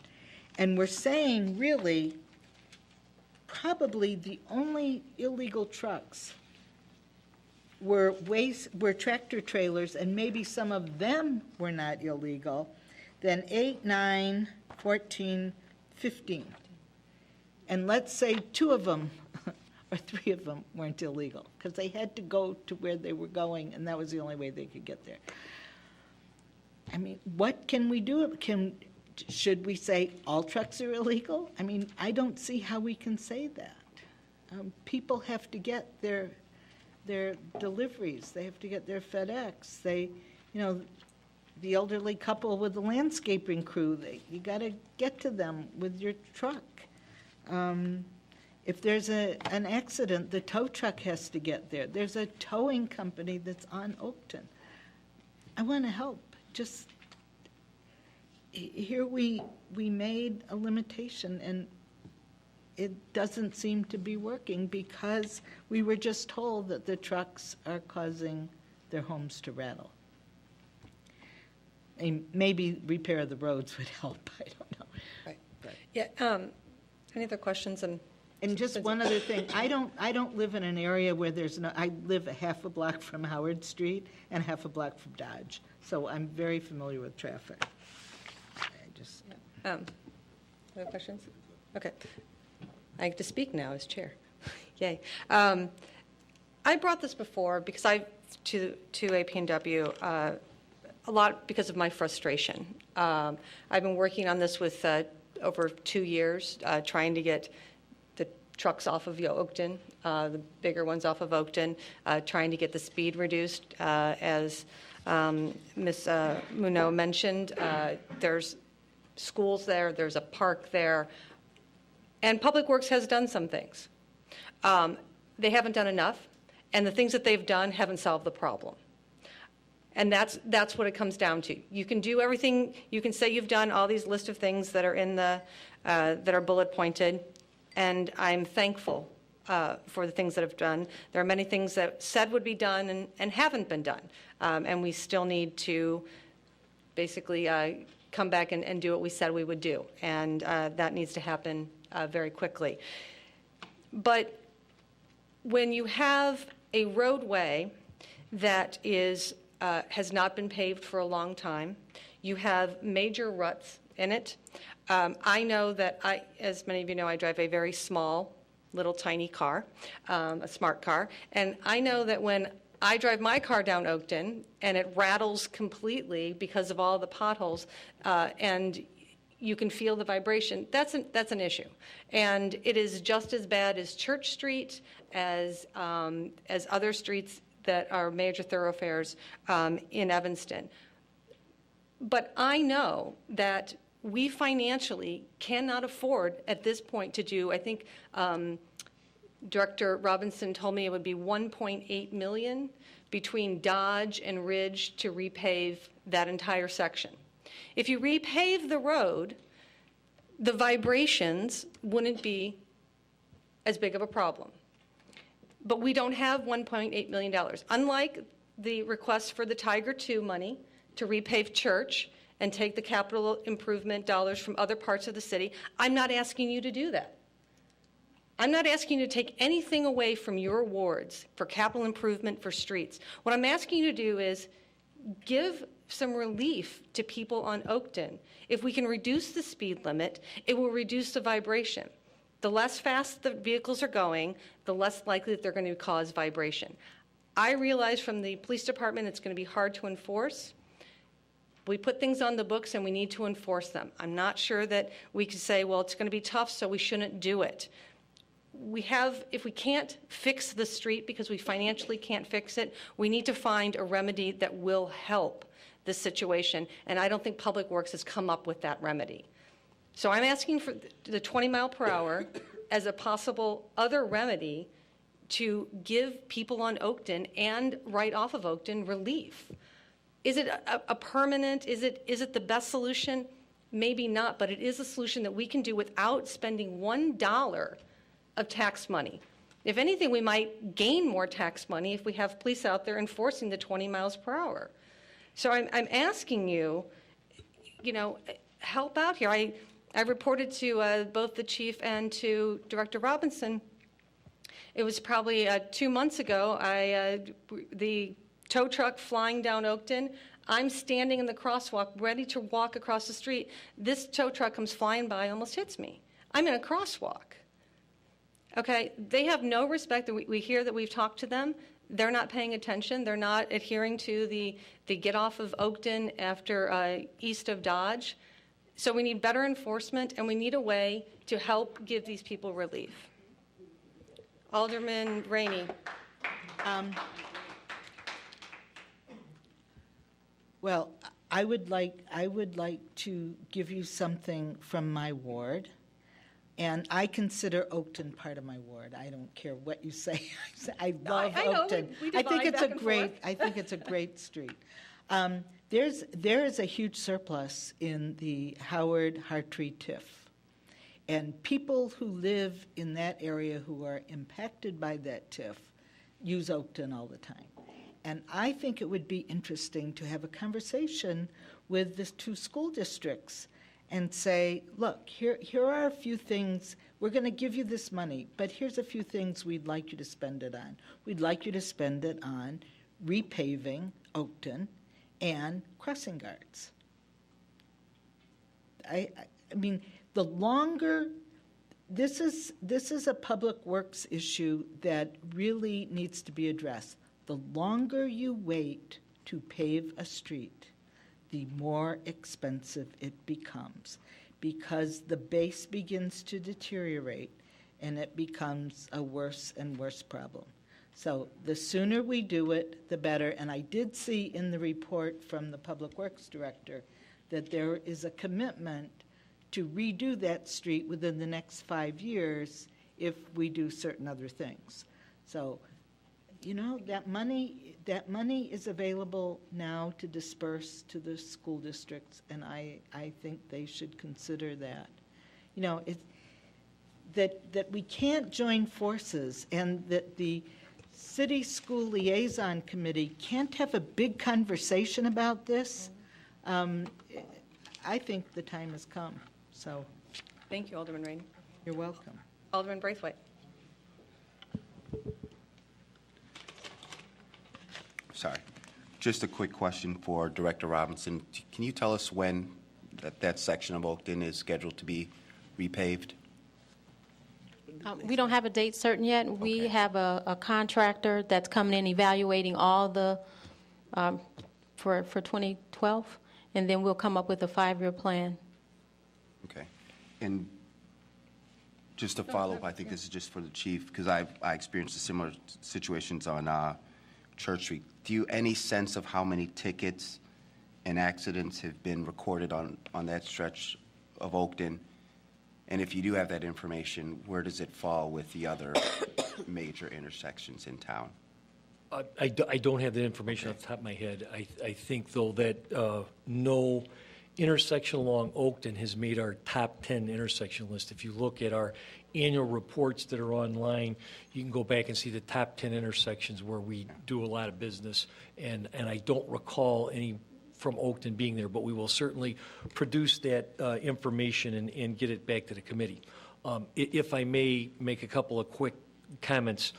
and we're saying really probably the only illegal trucks were tractor trailers, and maybe some of them were not illegal, then 8, 9, 14, 15. And let's say 2 of them or 3 of them weren't illegal, because they had to go to where they were going, and that was the only way they could get there. I mean, what can we do? Should we say all trucks are illegal? I mean, I don't see how we can say that. People have to get their deliveries. They have to get their FedEx. The elderly couple with the landscaping crew, you got to get to them with your truck. If there's an accident, the tow truck has to get there. There's a towing company that's on Oakton. I want to help. Just here we made a limitation, and it doesn't seem to be working because we were just told that the trucks are causing their homes to rattle. And maybe repair of the roads would help. I don't know.
Right. Yeah. Any other questions?
And just one other thing, I don't live in an area where I live a half a block from Howard Street and half a block from Dodge, so I'm very familiar with traffic.
Other questions? Okay. I get to speak now as chair. Yay. I brought this before because to APNW a lot because of my frustration. I've been working on this with over 2 years, trying to get trucks off of Oakton, the bigger ones off of Oakton, trying to get the speed reduced. As Ms. Munoz mentioned, there's schools there, there's a park there, and Public Works has done some things. They haven't done enough, and the things that they've done haven't solved the problem. And that's what it comes down to. You can do everything, you can say you've done all these list of things that are in that are bullet pointed, and I'm thankful for the things that have done. There are many things that said would be done and haven't been done. And we still need to basically come back and do what we said we would do. And that needs to happen very quickly. But when you have a roadway that is, has not been paved for a long time, you have major ruts in it. I know that as many of you know, I drive a very small, little tiny car, a smart car, and I know that when I drive my car down Oakton and it rattles completely because of all the potholes, and you can feel the vibration, that's an issue. And it is just as bad as Church Street, as other streets that are major thoroughfares in Evanston. But I know that we financially cannot afford at this point to do, I think Director Robinson told me it would be $1.8 million between Dodge and Ridge to repave that entire section. If you repave the road, the vibrations wouldn't be as big of a problem. But we don't have $1.8 million. Unlike the request for the Tiger II money to repave Church and take the capital improvement dollars from other parts of the city, I'm not asking you to do that. I'm not asking you to take anything away from your wards for capital improvement for streets. What I'm asking you to do is give some relief to people on Oakton. If we can reduce the speed limit, it will reduce the vibration. The less fast the vehicles are going, the less likely that they're going to cause vibration. I realize from the police department it's going to be hard to enforce. We put things on the books and we need to enforce them. I'm not sure that we could say, well, it's going to be tough, so we shouldn't do it. If we can't fix the street because we financially can't fix it, we need to find a remedy that will help this situation. And I don't think Public Works has come up with that remedy. So I'm asking for the 20 mile per hour as a possible other remedy to give people on Oakton and right off of Oakton relief. Is it a permanent, is it the best solution? Maybe not, but it is a solution that we can do without spending $1 of tax money. If anything, we might gain more tax money if we have police out there enforcing the 20 miles per hour. So I'm asking you, help out here. I reported to both the chief and to Director Robinson. It was probably 2 months ago, the tow truck flying down Oakton, I'm standing in the crosswalk ready to walk across the street. This tow truck comes flying by, almost hits me. I'm in a crosswalk. Okay, they have no respect. We hear that we've talked to them. They're not paying attention. They're not adhering to the get off of Oakton after east of Dodge. So we need better enforcement, and we need a way to help give these people relief. Alderman Rainey.
Well, I would like to give you something from my ward. And I consider Oakton part of my ward. I don't care what you say. I love Oakton. I think it's a great street. There is a huge surplus in the Howard Hartree TIF. And people who live in that area who are impacted by that TIF use Oakton all the time. And I think it would be interesting to have a conversation with the two school districts and say, look, here are a few things. We're going to give you this money, but here's a few things we'd like you to spend it on. We'd like you to spend it on repaving Oakton and crossing guards. I mean, the longer, this is a public works issue that really needs to be addressed. The longer you wait to pave a street, the more expensive it becomes because the base begins to deteriorate and it becomes a worse and worse problem. So the sooner we do it, the better. And I did see in the report from the Public Works Director that there is a commitment to redo that street within the next 5 years if we do certain other things. So, that money is available now to disperse to the school districts, and I think they should consider that. that we can't join forces, and that the City School Liaison Committee can't have a big conversation about this, I think the time has come. So,
Thank you, Alderman Rainey.
you're welcome.
Alderman Braithwaite.
Sorry. Just a quick question for Director Robinson. Can you tell us when that section of Oakton is scheduled to be repaved?
We don't have a date certain yet. We have a contractor that's coming in evaluating all the, for 2012, and then we'll come up with a 5-year plan.
Okay. And just to follow up, I think this is just for the chief, because I experienced similar situations on Church Street. Do you any sense of how many tickets and accidents have been recorded on that stretch of Oakton? And if you do have that information, where does it fall with the other major intersections in town?
I don't have that information off the top of my head. I think, though, that no intersection along Oakton has made our top 10 intersection list. If you look at our annual reports that are online, you can go back and see the top 10 intersections where we do a lot of business. And I don't recall any from Oakton being there, but we will certainly produce that information and get it back to the committee. If I may make a couple of quick comments.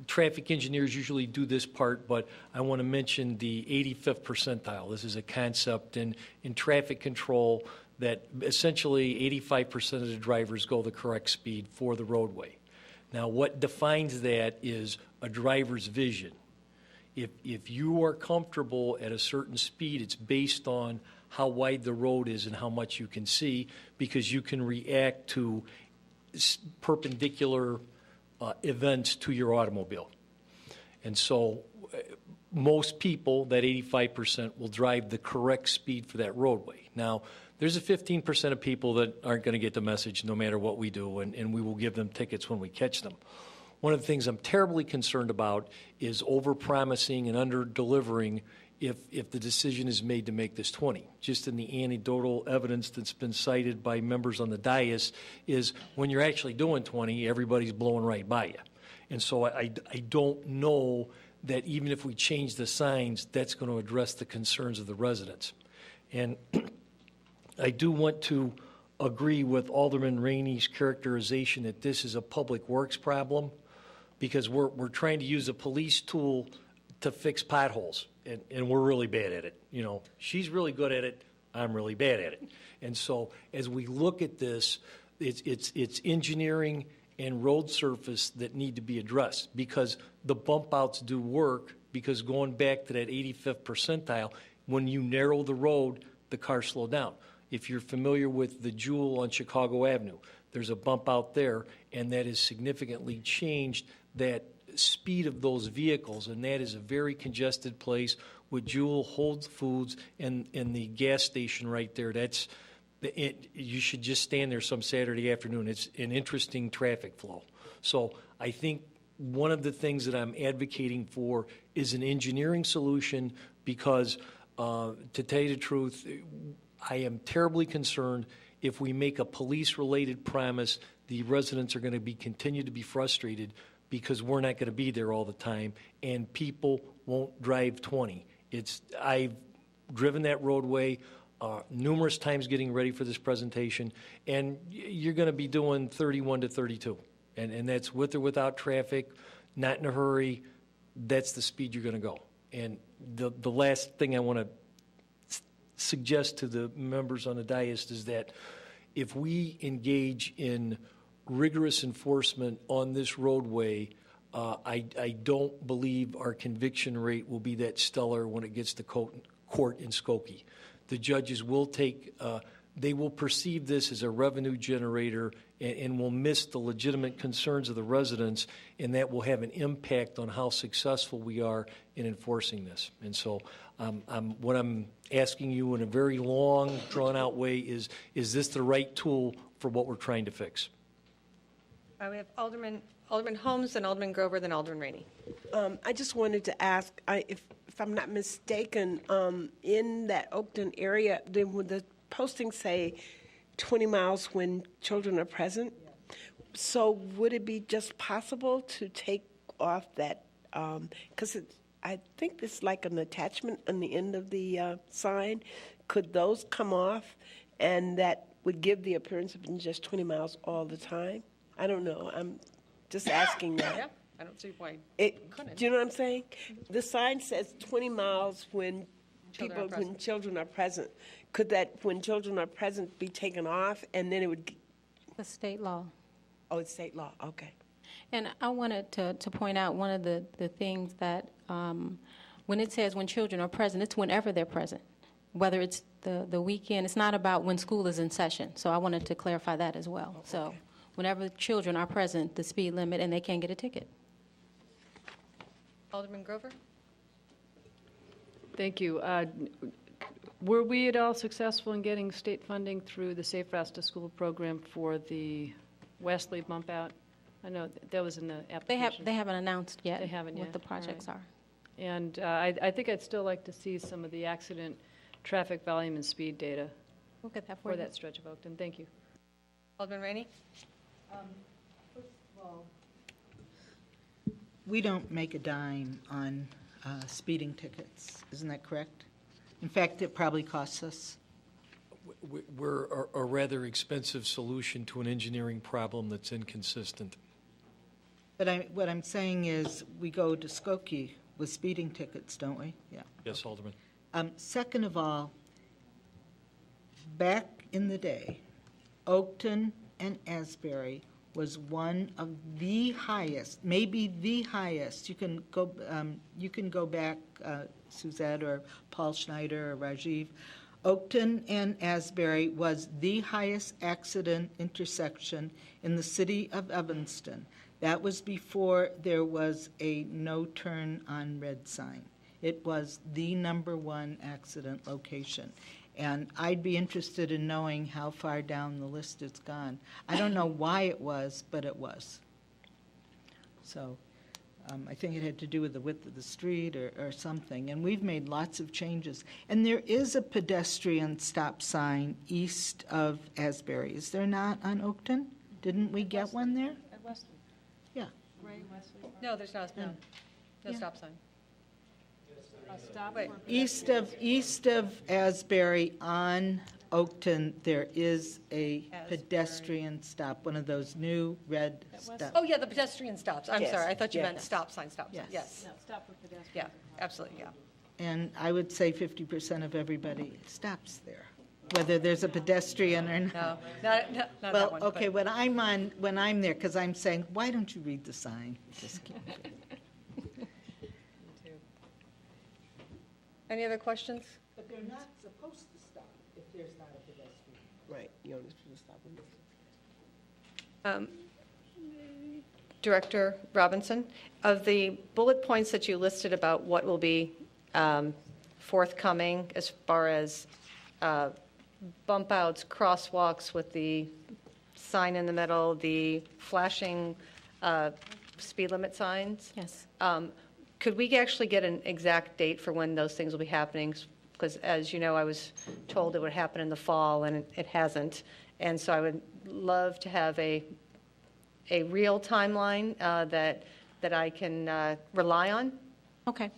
Traffic engineers usually do this part, but I want to mention the 85th percentile. This is a concept in traffic control that essentially 85% of the drivers go the correct speed for the roadway. Now, what defines that is a driver's vision. If you are comfortable at a certain speed, it's based on how wide the road is and how much you can see, because you can react to perpendicular events to your automobile. And so most people, that 85%, will drive the correct speed for that roadway. Now, there's a 15% of people that aren't going to get the message no matter what we do, and we will give them tickets when we catch them. One of the things I'm terribly concerned about is over-promising and under-delivering if the decision is made to make this 20. Just in the anecdotal evidence that's been cited by members on the dais is when you're actually doing 20, everybody's blowing right by you. And so I don't know that even if we change the signs, that's going to address the concerns of the residents. And I do want to agree with Alderman Rainey's characterization that this is a public works problem, because we're trying to use a police tool to fix potholes, and we're really bad at it. You know, she's really good at it, I'm really bad at it. And so as we look at this, it's engineering and road surface that need to be addressed, because the bump outs do work, because going back to that 85th percentile, when you narrow the road, the cars slow down. If you're familiar with the Jewel on Chicago Avenue, there's a bump out there, and that has significantly changed that speed of those vehicles, and that is a very congested place with Jewel, Whole Foods, and the gas station right there. You should just stand there some Saturday afternoon. It's an interesting traffic flow. So I think one of the things that I'm advocating for is an engineering solution, because to tell you the truth, I am terribly concerned if we make a police-related promise, the residents are going to continue to be frustrated because we're not going to be there all the time, and people won't drive 20. I've driven that roadway numerous times getting ready for this presentation, and you're going to be doing 31 to 32, and that's with or without traffic, not in a hurry. That's the speed you're going to go. And the last thing I want to suggest to the members on the dais is that if we engage in rigorous enforcement on this roadway, I don't believe our conviction rate will be that stellar when it gets to court in Skokie. The judges will they will perceive this as a revenue generator and will miss the legitimate concerns of the residents, and that will have an impact on how successful we are in enforcing this. And so what I'm asking you in a very long, drawn-out way is this the right tool for what we're trying to fix?
We have Alderman Holmes, then Alderman Grover, then Alderman Rainey.
I just wanted to ask, if I'm not mistaken, in that Oakton area, would the posting say 20 miles when children are present? So would it be just possible to take off that, because I think it's like an attachment on the end of the sign. Could those come off, and that would give the appearance of being just 20 miles all the time? I don't know. I'm just asking that.
Yeah, I don't see why.
Do you know what I'm saying? The sign says 20 miles when children are present. Could that, when children are present, be taken off, and then it would?
The state law.
Oh, it's state law. Okay.
And I wanted to point out one of the things that when it says when children are present, it's whenever they're present, whether it's the weekend. It's not about when school is in session. So I wanted to clarify that as well.
Okay.
So whenever children are present, the speed limit, and they can get a ticket.
Alderman Grover?
Thank you. Were we at all successful in getting state funding through the Safe Routes to School program for the Wesley bump out? I know that was in the application.
They haven't announced yet.
They haven't yet.
What the projects
All
are.
And I think I'd still like to see some of the accident, traffic volume, and speed data
We'll get that
for
for you.
that stretch of Oakton. Thank you.
Alderman Rainey?
First of all, we don't make a dime on speeding tickets. Isn't that correct? In fact, it probably costs us.
We're a rather expensive solution to an engineering problem that's inconsistent.
But what I'm saying is, we go to Skokie with speeding tickets, don't we? Yeah.
Yes, Alderman.
Second of all, back in the day, Oakton and Asbury was one of the highest, maybe the highest. You can go back, Suzette or Paul Schneider or Rajiv. Oakton and Asbury was the highest accident intersection in the city of Evanston. That was before there was a no turn on red sign. It was the #1 accident location. And I'd be interested in knowing how far down the list it's gone. I don't know why it was, but it was. So I think it had to do with the width of the street or something. And we've made lots of changes. And there is a pedestrian stop sign east of Asbury. Is there not on Oakton? Didn't we get one there?
At Wesley.
Yeah.
Ray Wesley.
No, there's no
Yeah.
stop sign.
Stop
Wait.
for
East of Asbury on Oakton, there is a pedestrian stop, one of those new red stops.
Oh, yeah, the pedestrian stops. I'm
Yes,
sorry, I thought you meant
yes.
stop sign, stop sign.
Yes.
Yes,
No, stop for pedestrian.
yeah, absolutely, yeah.
And I would say 50% of everybody stops there, whether there's a pedestrian or not.
No, not that
Well,
one.
okay,
but-
when I'm there, because I'm saying, why don't you read the sign? Just kidding.
Any other questions?
But they're not supposed to stop if there's not a pedestrian.
Right. You don't need to stop them.
Director Robinson, of the bullet points that you listed about what will be forthcoming as far as bump outs, crosswalks with the sign in the middle, the flashing speed limit signs,
Yes.
could we actually get an exact date for when those things will be happening? Because as you know, I was told it would happen in the fall, and it hasn't. And so I would love to have a real timeline that I can rely on.
Okay.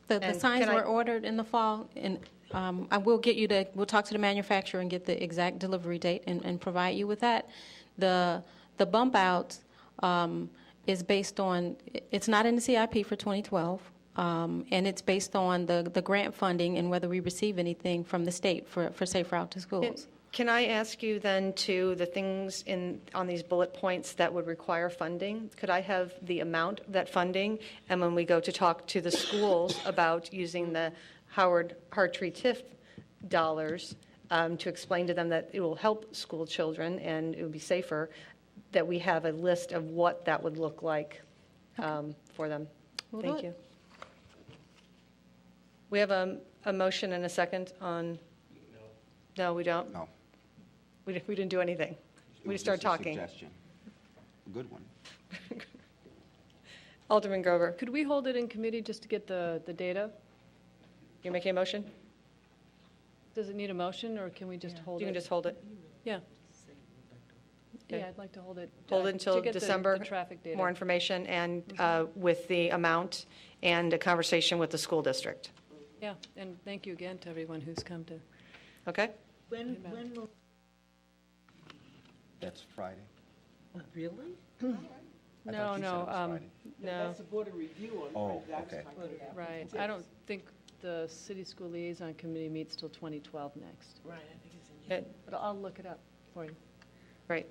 The
And
signs
can I-
were ordered in the fall, and I will get you we'll talk to the manufacturer and get the exact delivery date and provide you with that. The bump out is based on, it's not in the CIP for 2012, and it's based on the grant funding and whether we receive anything from the state for Safe Route to Schools.
Can I ask you then to the things on these bullet points that would require funding? Could I have the amount of that funding? And when we go to talk to the schools about using the Howard Hartree TIF dollars to explain to them that it will help school children and it will be safer, that we have a list of what that would look like for them.
We'll do
Thank
it.
you. We have a motion and a second on, no, we don't?
No.
We didn't do anything.
It
We
was
started
just a
talking.
suggestion. A good one.
Alderman Grover,
Could we hold it in committee just to get the data?
you're making a motion?
Does it need a motion, or can we just hold it?
You can just hold it.
Yeah. Yeah, I'd like to hold it.
Hold it
to
until
get the
December?
traffic data.
More information and with the amount and a conversation with the school district.
Yeah, and thank you again to everyone who's come to.
Okay?
When will,
That's Friday.
really?
I
No,
thought you said it was
no,
Friday.
no,
the board of review
Oh, okay.
right. I don't think the city school liaison committee meets till 2012 next,
Right, I think it's in
but I'll look it up for you.
Right.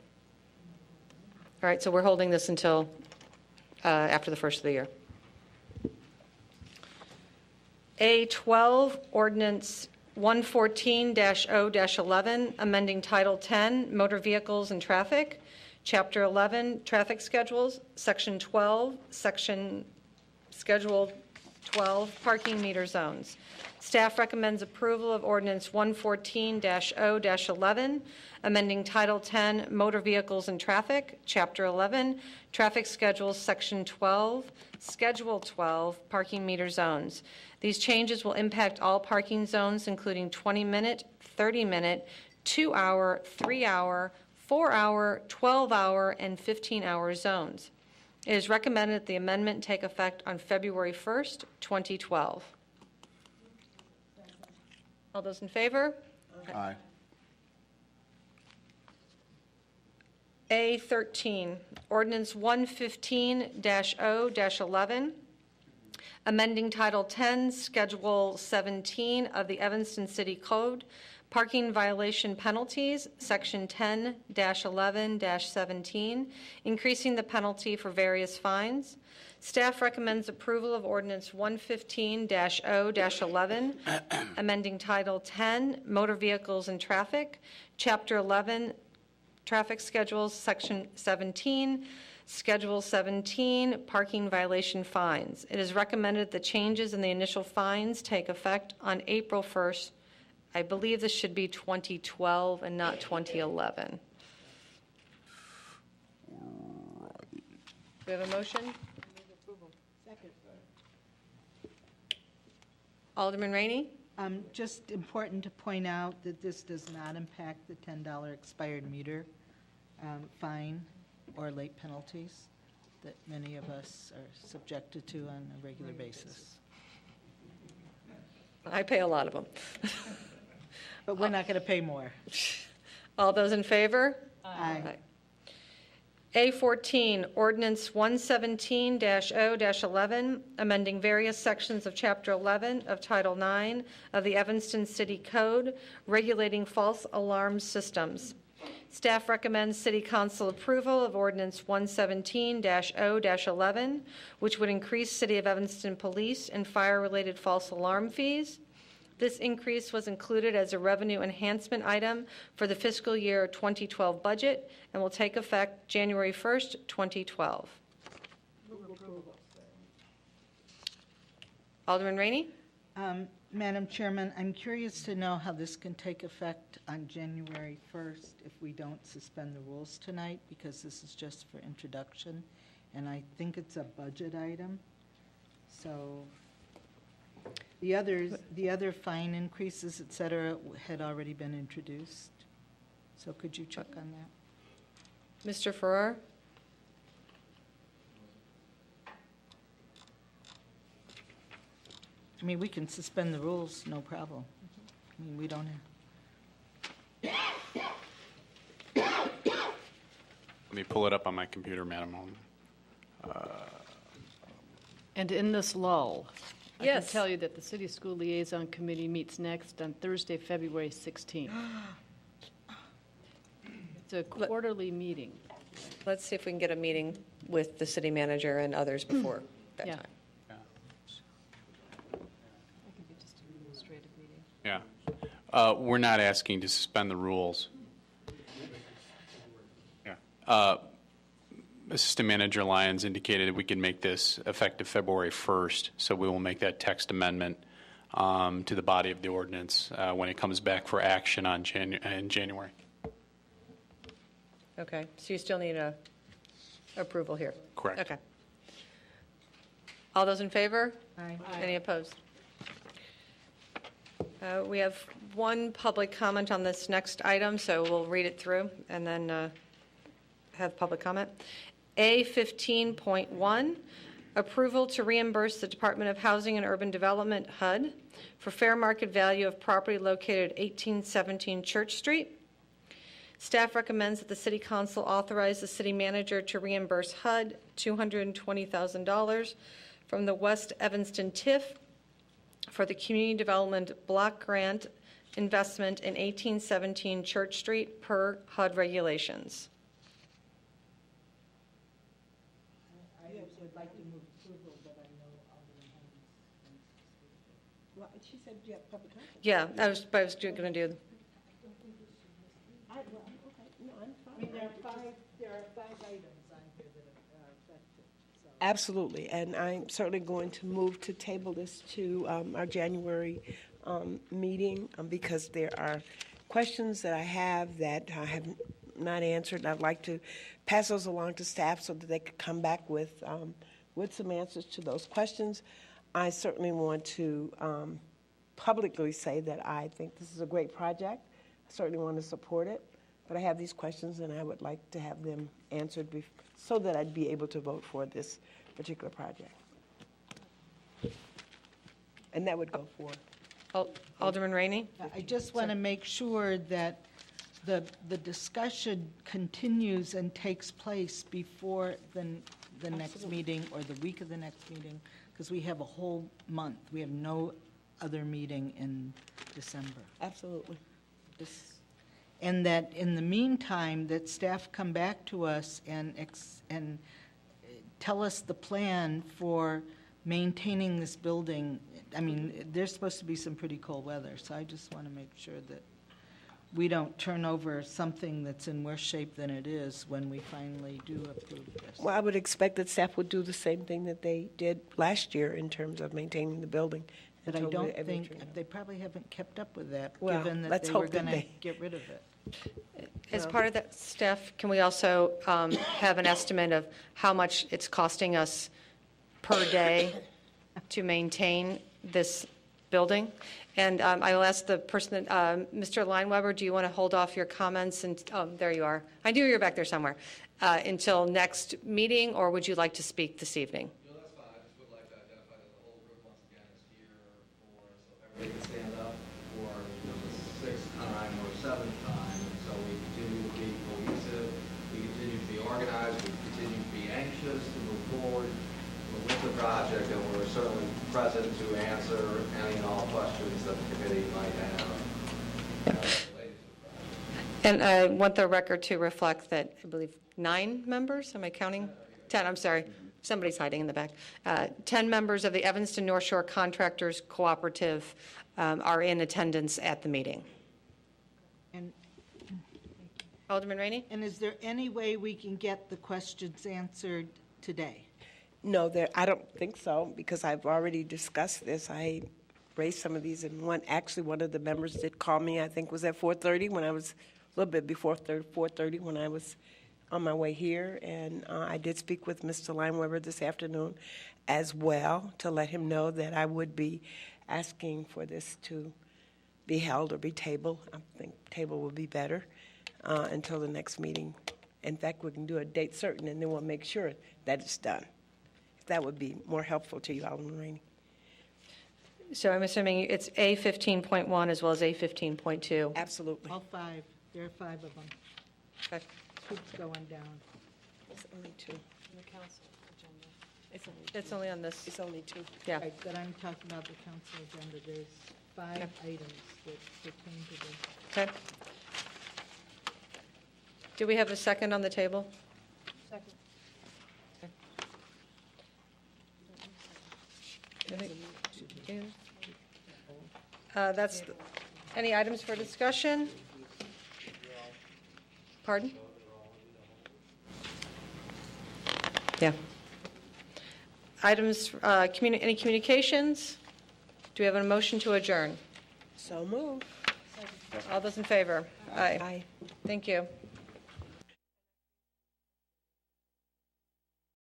All right, so we're holding this until after the first of the year. A12, Ordinance 114-0-11, amending Title 10, Motor Vehicles and Traffic, Chapter 11, Traffic Schedules, Section 12, Section Schedule 12, Parking Meter Zones. Staff recommends approval of Ordinance 114-0-11, amending Title 10, Motor Vehicles and Traffic, Chapter 11, Traffic Schedules, Section 12, Schedule 12, Parking Meter Zones. These changes will impact all parking zones, including 20-minute, 30-minute, 2-hour, 3-hour, 4-hour, 12-hour, and 15-hour zones. It is recommended that the amendment take effect on February 1st, 2012. All those in favor?
Aye.
A13, Ordinance 115-0-11, amending Title 10, Schedule 17 of the Evanston City Code, Parking Violation Penalties, Section 10-11-17, increasing the penalty for various fines. Staff recommends approval of Ordinance 115-0-11, amending Title 10, Motor Vehicles and Traffic, Chapter 11, Traffic Schedules, Section 17, Schedule 17, Parking Violation Fines. It is recommended the changes in the initial fines take effect on April 1st. I believe this should be 2012 and not 2011. We have a motion? Alderman Rainey?
Just important to point out that this does not impact the $10 expired meter fine or late penalties that many of us are subjected to on a regular basis.
I pay a lot of them.
But we're not going to pay more.
All those in favor?
Aye.
A14, Ordinance 117-0-11, amending various sections of Chapter 11 of Title 9 of the Evanston City Code, regulating false alarm systems. Staff recommends City Council approval of Ordinance 117-0-11, which would increase City of Evanston police and fire-related false alarm fees. This increase was included as a revenue enhancement item for the fiscal year 2012 budget and will take effect January 1st, 2012. Alderman Rainey?
Madam Chairman, I'm curious to know how this can take effect on January 1st if we don't suspend the rules tonight, because this is just for introduction, and I think it's a budget item. So the other fine increases, et cetera, had already been introduced. So could you check on that?
Mr. Farrar?
I mean, we can suspend the rules, no problem. I mean, we don't have.
Let me pull it up on my computer, Madam Alderman.
And in this lull, I can
Yes.
tell you that the City School Liaison Committee meets next on Thursday, February 16th. It's a quarterly meeting.
Let's see if we can get a meeting with the city manager and others before that
Yeah.
time.
It can be just an administrative meeting.
Yeah. We're not asking to suspend the rules. Yeah. Assistant Manager Lyons indicated we can make this effective February 1st, so we will make that text amendment to the body of the ordinance when it comes back for action on in January.
Okay, so you still need a approval here?
Correct.
Okay. All those in favor?
Aye.
Any opposed? We have one public comment on this next item, so we'll read it through, and then have public comment. A15.1, approval to reimburse the Department of Housing and Urban Development, HUD, for fair market value of property located at 1817 Church Street. Staff recommends that the City Council authorize the city manager to reimburse HUD $220,000 from the West Evanston TIF for the Community Development Block Grant investment in 1817 Church Street per HUD regulations.
I would like to move approval, but I know Alderman Holmes.
Well, she said you have public comment.
Yeah, I was going to do.
There are five items on here that are affected, so.
Absolutely, and I'm certainly going to move to table this to our January meeting because there are questions that I have that I have not answered. I'd like to pass those along to staff so that they could come back with some answers to those questions. I certainly want to publicly say that I think this is a great project. I certainly want to support it. But I have these questions, and I would like to have them answered so that I'd be able to vote for this particular project. And that would go for.
Alderman Rainey?
I just want to make sure that the discussion continues and takes place before the next meeting or the week of the next meeting, because we have a whole month. We have no other meeting in December.
Absolutely.
And that in the meantime, that staff come back to us and tell us the plan for maintaining this building. I mean, there's supposed to be some pretty cold weather, so I just want to make sure that we don't turn over something that's in worse shape than it is when we finally do approve this.
Well, I would expect that staff would do the same thing that they did last year in terms of maintaining the building.
But I
until
don't
the
think,
eventual-
they probably haven't kept up with that,
Well,
given that
let's
they were
hope that
going to
they-
get rid of it.
As part of that, Steph, can we also have an estimate of how much it's costing us per day to maintain this building? And I will ask the person, Mr. Lineweber, do you want to hold off your comments? And there you are. I knew you were back there somewhere. Until next meeting, or would you like to speak this evening?
No, that's fine. I just would like to identify that the whole group once again is here for, so everybody can stand up for the sixth time or seventh time. And so we continue to be cohesive, we continue to be organized, we continue to be anxious to move forward with the project, and we're certainly present to answer any and all questions that the committee might have related to the project.
And I want the record to reflect that, I believe, 9 members, am I counting? 10, I'm sorry. Somebody's hiding in the back. 10 members of the Evanston North Shore Contractors Cooperative are in attendance at the meeting.
And
Alderman Rainey?
And is there any way we can get the questions answered today?
No, I don't think so, because I've already discussed this. I raised some of these, and one of the members did call me, I think was at 4:30 when I was, a little bit before 4:30 when I was on my way here, and I did speak with Mr. Lineweber this afternoon as well to let him know that I would be asking for this to be held or be tabled. I think table would be better until the next meeting. In fact, we can do a date certain, and then we'll make sure that it's done. If that would be more helpful to you, Alderman Rainey.
So I'm assuming it's A15.1 as well as A15.2.
Absolutely.
All 5. There are 5 of them.
Okay.
Keeps going down.
It's only 2.
The council agenda.
It's only on this.
It's only 2.
Yeah.
Right, but I'm talking about the council agenda. There's 5 items that pertain to this.
Okay. Do we have a second on the table?
Second.
Any items for discussion? Pardon? Yeah. Items, any communications? Do we have a motion to adjourn?
So move.
All those in favor?
Aye.
Thank you.